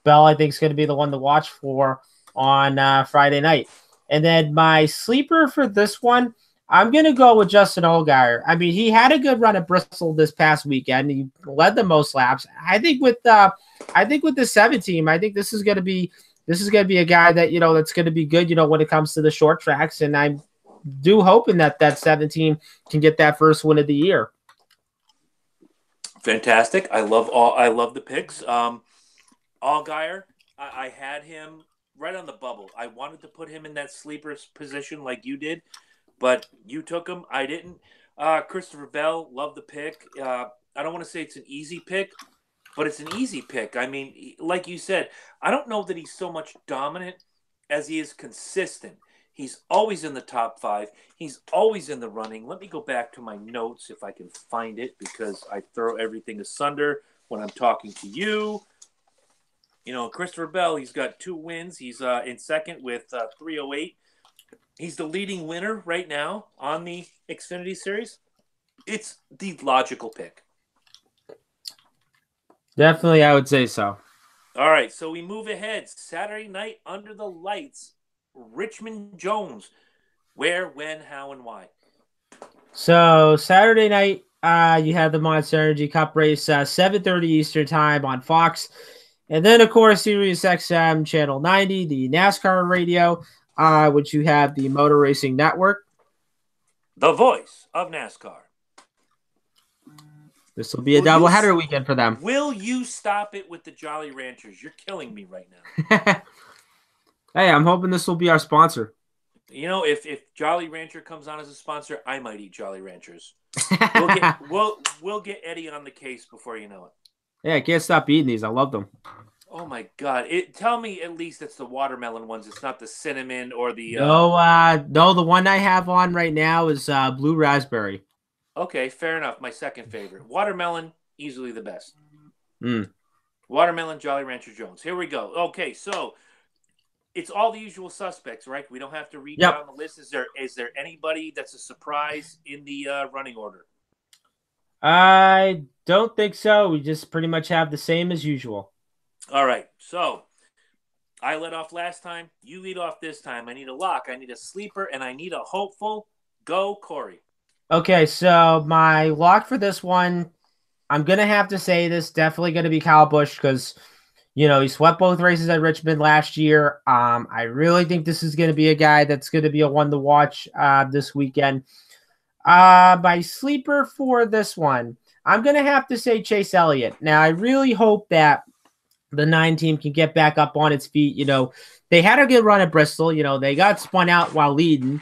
I think, is going to be the one to watch for on Friday night. And then my sleeper for this one, I'm going to go with Justin Allgaier. I mean, he had a good run at Bristol this past weekend. He led the most laps. I think with the 7 team, I think this is going to be a guy that, that's going to be good, when it comes to the short tracks. And I'm hoping that 7 team can get that first win of the year. Fantastic. I love the picks. Allgaier, I had him right on the bubble. I wanted to put him in that sleeper position like you did, but you took him. I didn't. Christopher Bell, love the pick. I don't want to say it's an easy pick, but it's an easy pick. I mean, like you said, I don't know that he's so much dominant as he is consistent. He's always in the top 5. He's always in the running. Let me go back to my notes if I can find it, because I throw everything asunder when I'm talking to you. Christopher Bell, he's got 2 wins. He's in second with 308. He's the leading winner right now on the Xfinity Series. It's the logical pick. Definitely, I would say so. All right, so we move ahead. Saturday night under the lights, Richmond Jones. Where, when, how, and why? So Saturday night, you have the Monster Energy Cup race, 7:30 Eastern Time on Fox. And then, of course, Sirius XM Channel 90, the NASCAR radio, which you have the Motor Racing Network. The voice of NASCAR. This will be a doubleheader weekend for them. Will you stop it with the Jolly Ranchers? You're killing me right now. Hey, I'm hoping this will be our sponsor. If Jolly Rancher comes on as a sponsor, I might eat Jolly Ranchers. We'll get Eddie on the case before you know it. Yeah, I can't stop eating these. I love them. Oh my God! Tell me at least it's the watermelon ones. It's not the cinnamon or the. No. The one I have on right now is blue raspberry. Okay, fair enough. My second favorite, watermelon, easily the best. Mm. Watermelon Jolly Rancher Jones. Here we go. Okay, so it's all the usual suspects, right? We don't have to read down the list. Is there anybody that's a surprise in the running order? I don't think so. We just pretty much have the same as usual. All right. So I led off last time. You lead off this time. I need a lock. I need a sleeper, and I need a hopeful. Go, Corey. Okay, so my lock for this one, I'm going to have to say this, definitely going to be Kyle Busch because, he swept both races at Richmond last year. I really think this is going to be a guy that's going to be a one to watch this weekend. My sleeper for this one, I'm going to have to say Chase Elliott. Now, I really hope that the 9 team can get back up on its feet. They had a good run at Bristol. They got spun out while leading,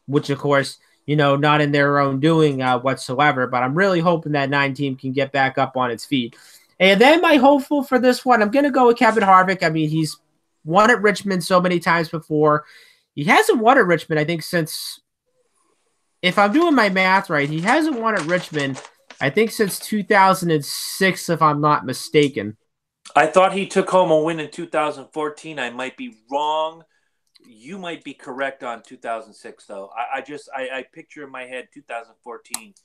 which, of course, not in their own doing whatsoever. But I'm really hoping that 9 team can get back up on its feet. And then my hopeful for this one, I'm going to go with Kevin Harvick. I mean, he's won at Richmond so many times before. He hasn't won at Richmond, I think, since, if I'm doing my math right, he hasn't won at Richmond, I think, since 2006, if I'm not mistaken. I thought he took home a win in 2014. I might be wrong. You might be correct on 2006, though. I picture in my head 2014.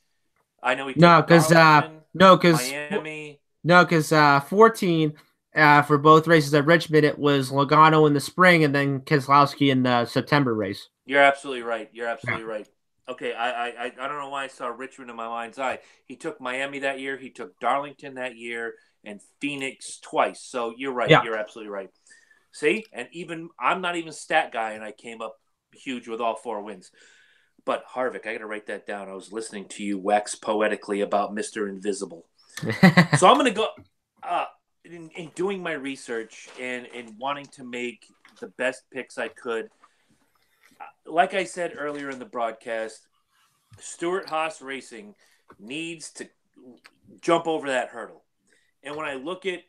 I know he took Miami. No, because 14, For both races at Richmond, it was Logano in the spring and then Keselowski in the September race. You're absolutely right. You're Yeah. absolutely right. Okay, I don't know why I saw Richmond in my mind's eye. He took Miami that year. He took Darlington that year, and Phoenix twice. So you're right. Yeah. You're absolutely right. See, and even I'm not even stat guy, and I came up huge with all 4 wins. But Harvick, I got to write that down. I was listening to you wax poetically about Mr. Invisible. So I'm going to go in doing my research and wanting to make the best picks I could. Like I said earlier in the broadcast, Stewart-Haas Racing needs to jump over that hurdle. And when I look at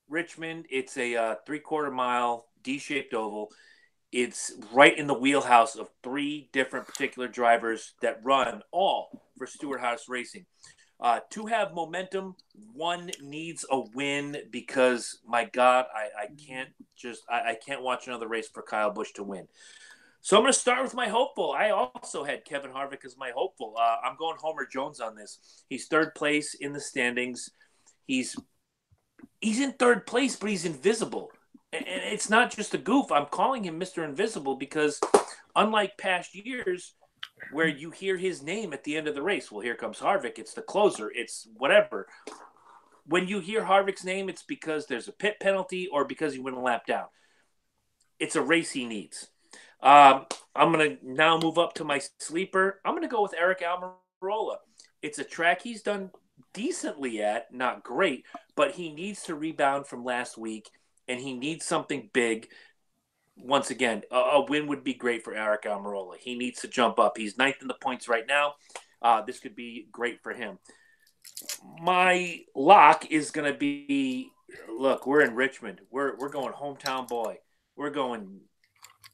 Richmond, it's a 3/4 mile D-shaped oval. It's right in the wheelhouse of 3 different particular drivers that run all for Stewart-Haas Racing. To have momentum, one needs a win because, my God, I can't watch another race for Kyle Busch to win. So I'm going to start with my hopeful. I also had Kevin Harvick as my hopeful. I'm going Homer Jones on this. He's 3rd place in the standings. He's in 3rd place, but he's invisible. And it's not just a goof. I'm calling him Mr. Invisible because unlike past years where you hear his name at the end of the race, well, here comes Harvick. It's the closer. It's whatever. When you hear Harvick's name, it's because there's a pit penalty or because he went a lap down. It's a race he needs. I'm going to now move up to my sleeper. I'm going to go with Eric Almirola. It's a track he's done decently at, not great, but he needs to rebound from last week, and he needs something big. Once again, a win would be great for Eric Almirola. He needs to jump up. He's 9th in the points right now. This could be great for him. My lock is going to be, look, we're in Richmond. We're going hometown boy. We're going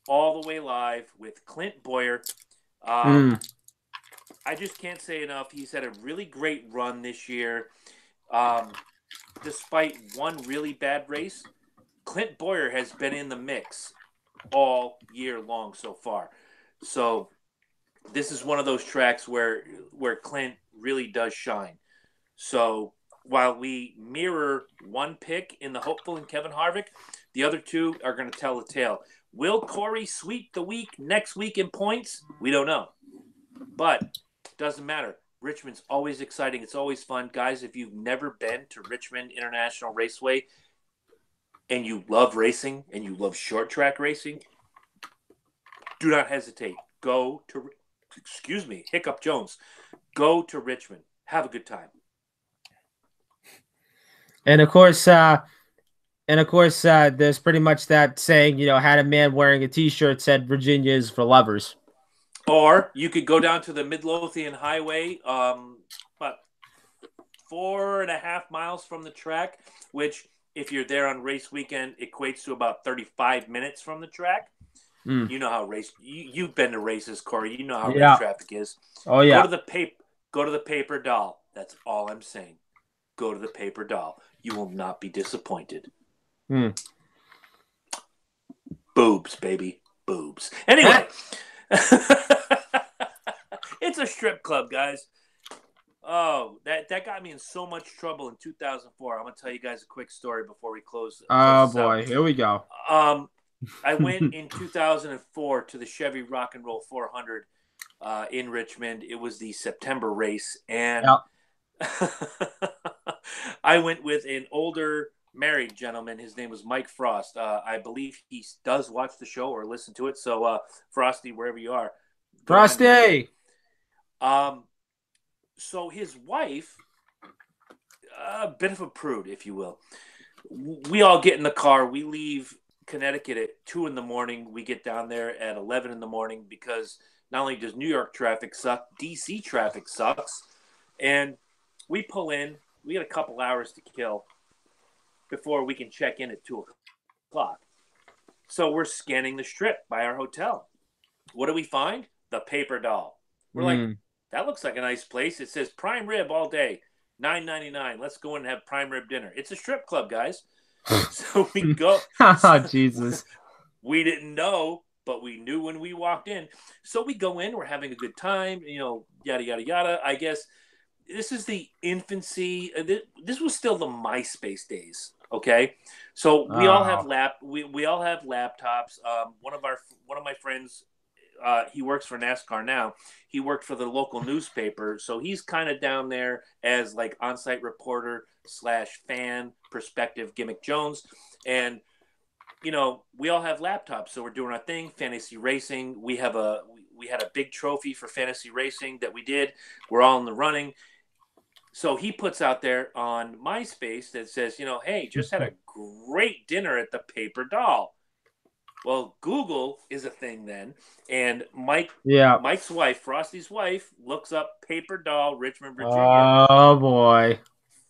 all the way live with Clint Boyer. I just can't say enough. He's had a really great run this year. Despite one really bad race, Clint Boyer has been in the mix all year long so far. So this is one of those tracks where Clint really does shine. So while we mirror one pick in the hopeful and Kevin Harvick, the other 2 are going to tell the tale. Will Corey sweep the week next week in points? We don't know. But doesn't matter. Richmond's always exciting. It's always fun. Guys, if you've never been to Richmond International Raceway and you love racing and you love short track racing, do not hesitate. Go to, Hiccup Jones. Go to Richmond. Have a good time. And of course, there's pretty much that saying, had a man wearing a T-shirt said Virginia is for lovers. Or you could go down to the Midlothian Highway, about 4.5 miles from the track, which if you're there on race weekend, equates to about 35 minutes from the track. You know how you've been to races, Corey. You know how race traffic is. Oh yeah. Go to the Paper Doll. That's all I'm saying. Go to the Paper Doll. You will not be disappointed. Boobs, baby. Boobs. Anyway. It's a strip club, guys. Oh, that got me in so much trouble in 2004. I'm going to tell you guys a quick story before we close. Oh, boy. Here we go. I went in 2004 to the Chevy Rock and Roll 400 in Richmond. It was the September race, and I went with an older married gentleman. His name was Mike Frost. I believe he does watch the show or listen to it. So, Frosty, wherever you are. Frosty! So his wife, a bit of a prude, if you will. We all get in the car. We leave Connecticut at 2 a.m. We get down there at 11 a.m. because not only does New York traffic suck, DC traffic sucks. And we pull in. We got a couple hours to kill before we can check in at 2 o'clock. So we're scanning the strip by our hotel. What do we find? The Paper Doll. We're like, that looks like a nice place. It says prime rib all day, $9.99. Let's go in and have prime rib dinner. It's a strip club, guys. So we go. Oh, Jesus. We didn't know, but we knew when we walked in. So we go in. We're having a good time, yada, yada, yada. I guess this is the infancy. This was still the MySpace days. Okay, so Oh, we all have laptops. One of my friends, he works for NASCAR now. He worked for the local newspaper, so he's kind of down there as like on-site reporter slash fan perspective gimmick Jones, and we all have laptops, so we're doing our thing. Fantasy racing. We had a big trophy for fantasy racing that we did. We're all in the running. So he puts out there on MySpace that says, hey, just had a great dinner at the Paper Doll. Well, Google is a thing then, and yeah. Mike's wife, Frosty's wife, looks up Paper Doll, Richmond, Virginia, Oh boy.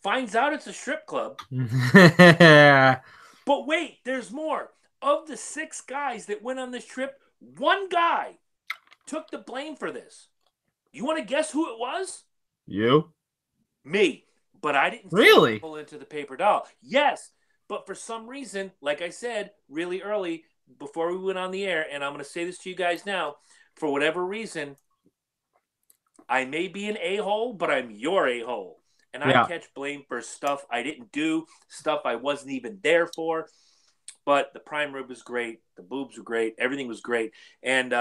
finds out it's a strip club. Yeah. But wait, there's more. Of the 6 guys that went on this trip, one guy took the blame for this. You want to guess who it was? You? Me. But I didn't say it Really? pull into the Paper Doll. Yes, but for some reason, like I said really early before we went on the air, and I'm going to say this to you guys now, for whatever reason, I may be an a-hole, but I'm your a-hole. And I Yeah. catch blame for stuff I didn't do, stuff I wasn't even there for. But the prime rib was great. The boobs were great. Everything was great. And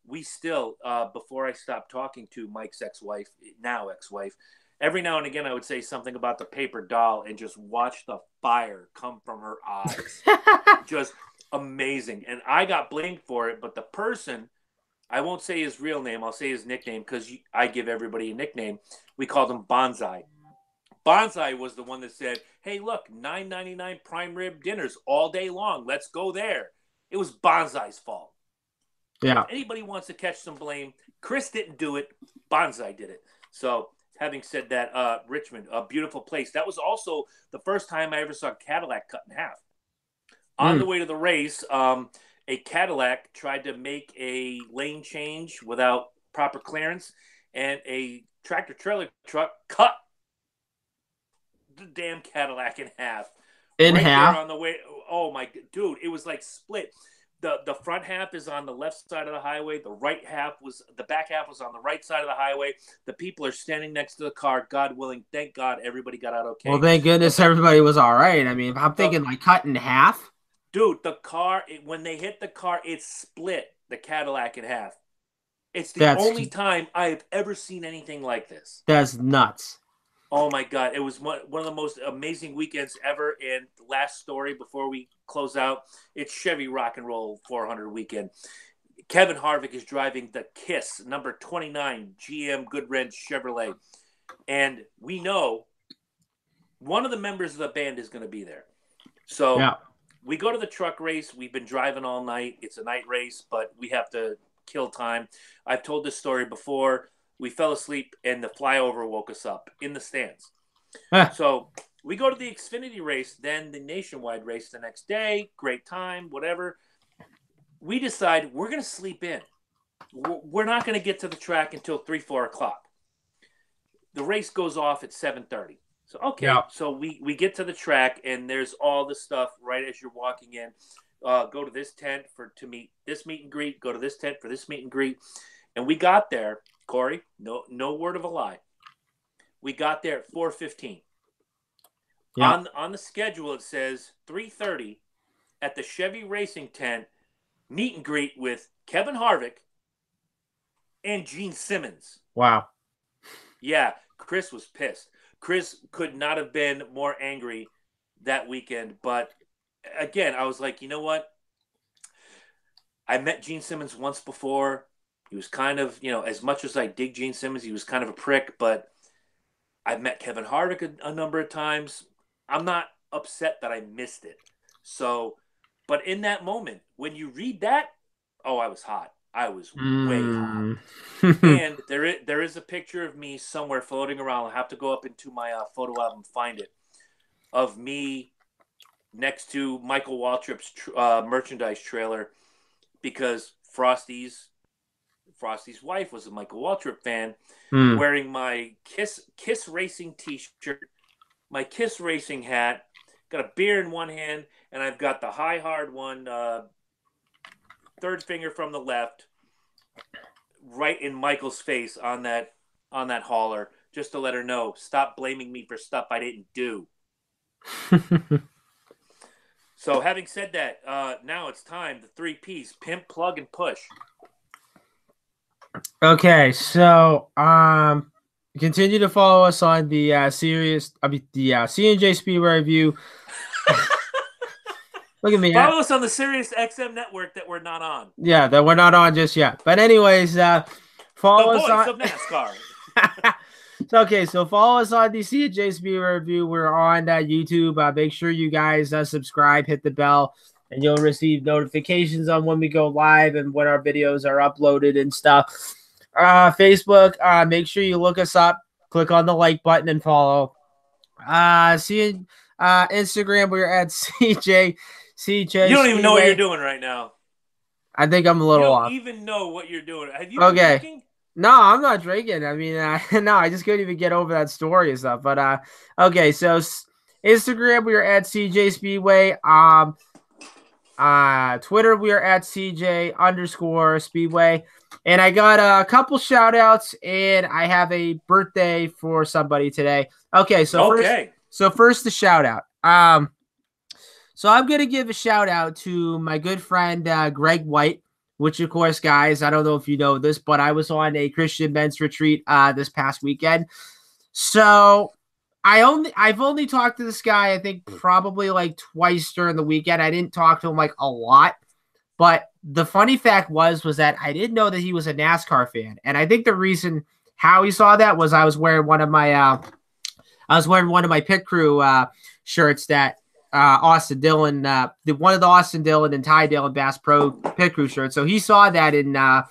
we still, before I stopped talking to Mike's ex-wife, now ex-wife, every now and again I would say something about the Paper Doll and just watch the fire come from her eyes. Just amazing. And I got blamed for it, but the person, I won't say his real name, I'll say his nickname because I give everybody a nickname. We called him Bonsai. Bonsai was the one that said, "Hey, look, $9.99 prime rib dinners all day long. Let's go there." It was Bonsai's fault. So if Yeah. anybody wants to catch some blame, Chris didn't do it. Bonsai did it. So having said that, Richmond, a beautiful place. That was also the first time I ever saw a Cadillac cut in half. On the Mm. way to the race, a Cadillac tried to make a lane change without proper clearance, and a tractor trailer truck cut the damn Cadillac in half In right there half. on the way. Oh my dude, it was like split. The front half is on the left side of the highway. The back half was on the right side of the highway. The people are standing next to the car. God willing, thank God everybody got out Well, okay. thank But goodness everybody was all right. I mean, I'm the thinking like cut in half. dude, the car when they hit the car, it split the Cadillac in half. It's the That's only time I have ever seen anything like this. that's nuts. Oh my God. It was one of the most amazing weekends ever. And last story before we close out, it's Chevy Rock and Roll 400 weekend. Kevin Harvick is driving the KISS number 29 GM Goodwrench Chevrolet. And we know one of the members of the band is going to be there. So Yeah. we go to the truck race. We've been driving all night. It's a night race, but we have to kill time. I've told this story before. We fell asleep and the flyover woke us up in the stands. Huh. So we go to the Xfinity race, then the nationwide race the next day. Great time, whatever. We decide we're going to sleep in. We're not going to get to the track until 3, 4 o'clock. The race goes off at 7:30. So Yeah. okay, so we get to the track and there's all the stuff right as you're walking in. Go to this tent to meet this meet and greet. Go to this tent for this meet and greet. And we got there, Corey. No word of a lie. We got there at 4:15. Yeah. On the schedule it says 3:30 at the Chevy Racing tent meet and greet with Kevin Harvick and Gene Simmons. Wow. Yeah, Chris was pissed. Chris could not have been more angry that weekend. But again, I was like, you know what? I met Gene Simmons once before. He was kind of, as much as I dig Gene Simmons, he was kind of a prick. But I've met Kevin Harvick a number of times. I'm not upset that I missed it. So, but in that moment, when you read that, oh, I was hot. I was way hot. Mm. And there is a picture of me somewhere floating around. I'll have to go up into my photo album and find it, of me next to Michael Waltrip's merchandise trailer, because Frosty's wife was a Michael Waltrip fan, Mm. wearing my Kiss Racing T-shirt, my Kiss Racing hat, got a beer in one hand, and I've got the high hard one, third finger from the left, right in Michael's face on that hauler, just to let her know, stop blaming me for stuff I didn't do. So having said that, now it's time, the 3 Ps, pimp, plug, and push. Okay, so continue to follow us on the C&J Speedway review. Look at me. Follow us on the Sirius XM network that we're not on. Yeah, that we're not on just yet. But anyways, follow us on of NASCAR. So follow us on the C&J Speedway review. We're on YouTube. Make sure you guys subscribe, hit the bell, and you'll receive notifications on when we go live and when our videos are uploaded and stuff. Facebook, make sure you look us up, click on the like button and follow. Instagram, we're at CJ You don't even know what you're doing right now. I think I'm a little off. You don't even know what you're doing. Have you been drinking? No, I'm not drinking. I mean, no, I just couldn't even get over that story and stuff. But okay, so Instagram, we are at CJ Speedway. Twitter, we are at CJ_Speedway. And I got a couple shout outs, and I have a birthday for somebody today. Okay, so first the shout out. So I'm going to give a shout out to my good friend, Greg White, which of course, guys, I don't know if you know this, but I was on a Christian men's retreat this past weekend. So I've only talked to this guy, I think probably like twice during the weekend. I didn't talk to him like a lot, but the funny fact was that I didn't know that he was a NASCAR fan. And I think the reason how he saw that was I was wearing one of my pit crew shirts that Austin Dillon, one of the Austin Dillon and Ty Dillon Bass Pro pit crew shirts. So he saw that and I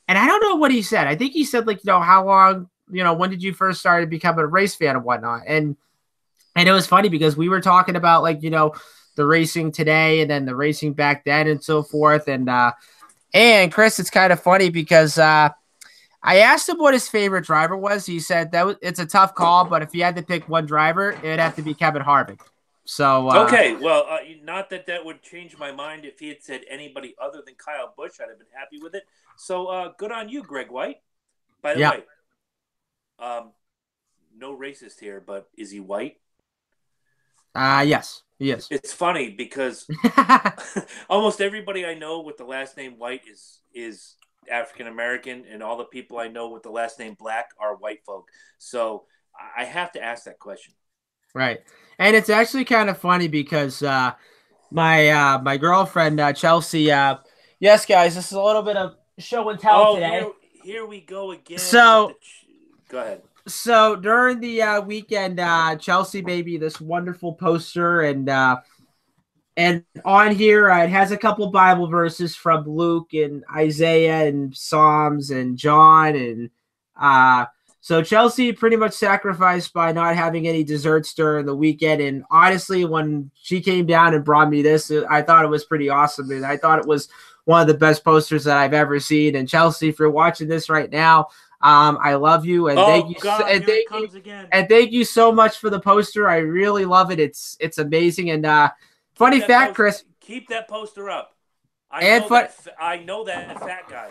don't know what he said. I think he said like, how long, when did you first start becoming a race fan and whatnot? And it was funny because we were talking about like, the racing today and then the racing back then and so forth. And Chris, it's kind of funny because I asked him what his favorite driver was. He said it's a tough call, but if he had to pick one driver, it'd have to be Kevin Harvick. So okay, well, not that would change my mind. If he had said anybody other than Kyle Busch, I'd have been happy with it. So good on you, Greg White. By the way, no racist here, but is he white? Yes, he is. It's funny because almost everybody I know with the last name White is African American, and all the people I know with the last name Black are white folk. So I have to ask that question. Right. And it's actually kind of funny because my girlfriend, Chelsea, yes, guys, this is a little bit of show and tell today. Here we go again. So, go ahead. So during the weekend, Chelsea made me this wonderful poster, and on here it has a couple Bible verses from Luke and Isaiah and Psalms and John, and so Chelsea pretty much sacrificed by not having any desserts during the weekend. And honestly, when she came down and brought me this, I thought it was pretty awesome, and I thought it was one of the best posters that I've ever seen. And Chelsea, if you're watching this right now, I love you, and thank you so much for the poster. I really love it. It's amazing. And funny fact, Chris, keep that poster up. I know that fat guy.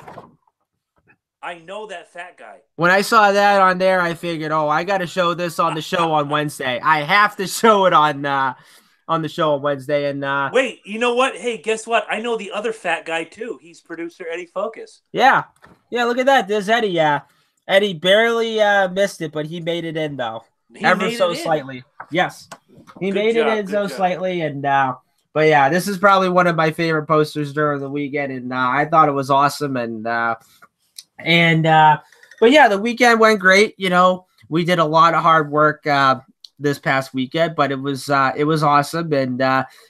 When I saw that on there, I figured, I got to show this on the show on Wednesday. I have to show it on the show on Wednesday. And wait, you know what? Hey, guess what? I know the other fat guy too. He's producer Eddie Focus. Yeah. Look at that. There's Eddie. Yeah, Eddie barely missed it, but he made it in though, ever so slightly. Yes, he made it in so slightly. And but yeah, this is probably one of my favorite posters during the weekend, and I thought it was awesome. But yeah, the weekend went great. We did a lot of hard work this past weekend, but it was awesome.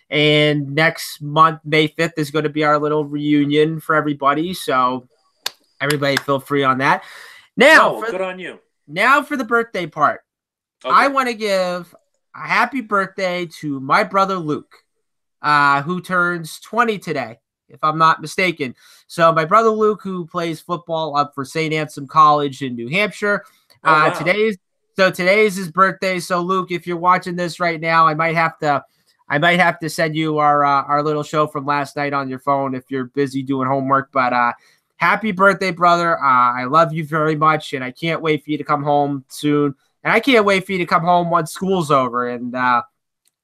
And next month, May 5th, is going to be our little reunion for everybody. So everybody feel free on that. Now, good on you. Now for the birthday part. Okay. I want to give a happy birthday to my brother Luke, who turns 20 today, if I'm not mistaken. So my brother Luke, who plays football up for St. Anselm College in New Hampshire. Wow. Today is his birthday. So Luke, if you're watching this right now, I might have to send you our little show from last night on your phone if you're busy doing homework. But happy birthday, brother. I love you very much, and I can't wait for you to come home soon. And I can't wait for you to come home once school's over. And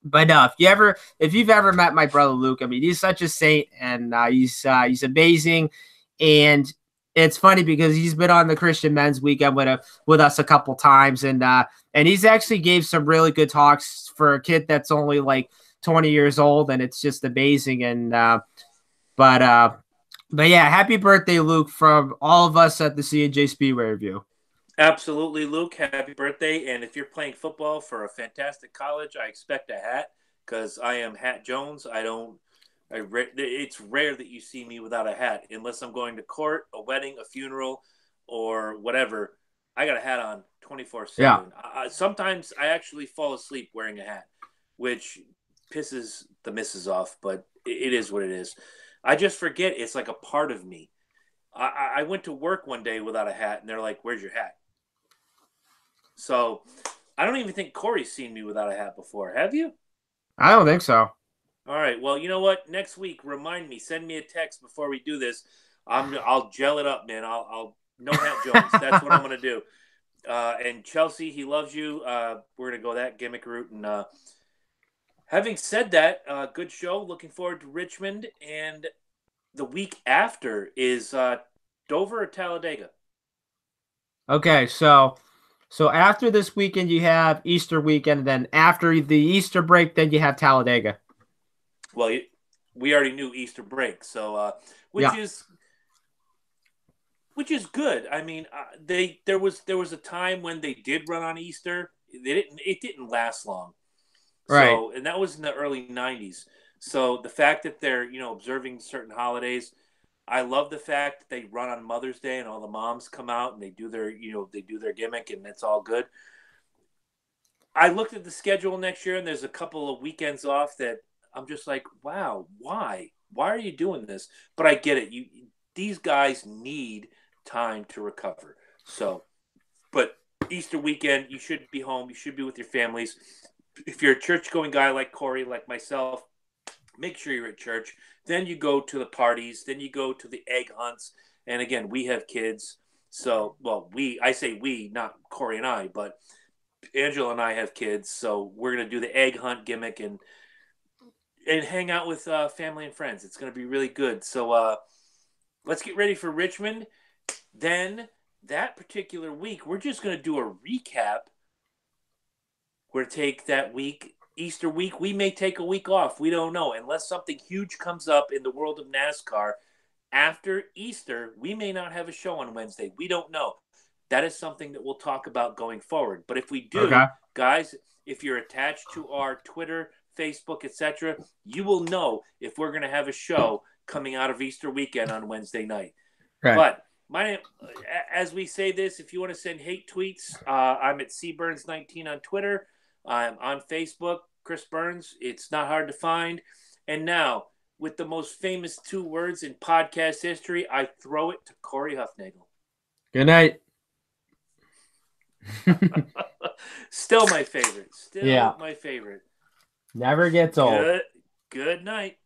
But no, if you've ever met my brother Luke, I mean, he's such a saint, and he's amazing. And it's funny because he's been on the Christian Men's Weekend with us a couple times, and he's actually gave some really good talks for a kid that's only like 20 years old, and it's just amazing. And but but yeah, happy birthday, Luke, from all of us at the C&J Speedway Review. Absolutely, Luke. Happy birthday. And if you're playing football for a fantastic college, I expect a hat because I am Hat Jones. It's rare that you see me without a hat unless I'm going to court, a wedding, a funeral, or whatever. I got a hat on 24/7. Sometimes I actually fall asleep wearing a hat, which pisses the missus off, but it is what it is. I just forget it's like a part of me. I went to work one day without a hat, and they're like, "Where's your hat?" So I don't even think Corey's seen me without a hat before. Have you? I don't think so. All right. Well, you know what? Next week, remind me. Send me a text before we do this. I'll gel it up, man. I'll no Hat Jones. That's what I'm gonna do. And Chelsea, he loves you. We're gonna go that gimmick route. And having said that, good show. Looking forward to Richmond. And the week after is Dover or Talladega. Okay, so after this weekend you have Easter weekend, and then after the Easter break, then you have Talladega. Well, we already knew Easter break, so which Yeah. is good. I mean, there was a time when they did run on Easter. It didn't last long. Right. So, and that was in the early 90s. So the fact that they're, observing certain holidays, I love the fact that they run on Mother's Day and all the moms come out and they do their gimmick and it's all good. I looked at the schedule next year and there's a couple of weekends off that I'm just like, wow, why? Why are you doing this? But I get it. These guys need time to recover. So, but Easter weekend, you should be home. You should be with your families. If you're a church-going guy like Corey, like myself, make sure you're at church. Then you go to the parties. Then you go to the egg hunts. And again, we have kids. So, well, I say we, not Corey and I, but Angela and I have kids. So we're going to do the egg hunt gimmick and hang out with family and friends. It's going to be really good. So let's get ready for Richmond. Then that particular week, we're just going to do a recap. We're going to take that week, Easter week. We may take a week off. We don't know. Unless something huge comes up in the world of NASCAR after Easter, we may not have a show on Wednesday. We don't know. That is something that we'll talk about going forward. But if we do, guys, if you're attached to our Twitter, Facebook, etc., you will know if we're going to have a show coming out of Easter weekend on Wednesday night. Right. But my name, as we say this, if you want to send hate tweets, I'm at cburns19 on Twitter. I'm on Facebook, Chris Burns. It's not hard to find. And now, with the most famous 2 words in podcast history, I throw it to Corey Huffnagel. Good night. Still my favorite. My favorite. Never gets old. Good night.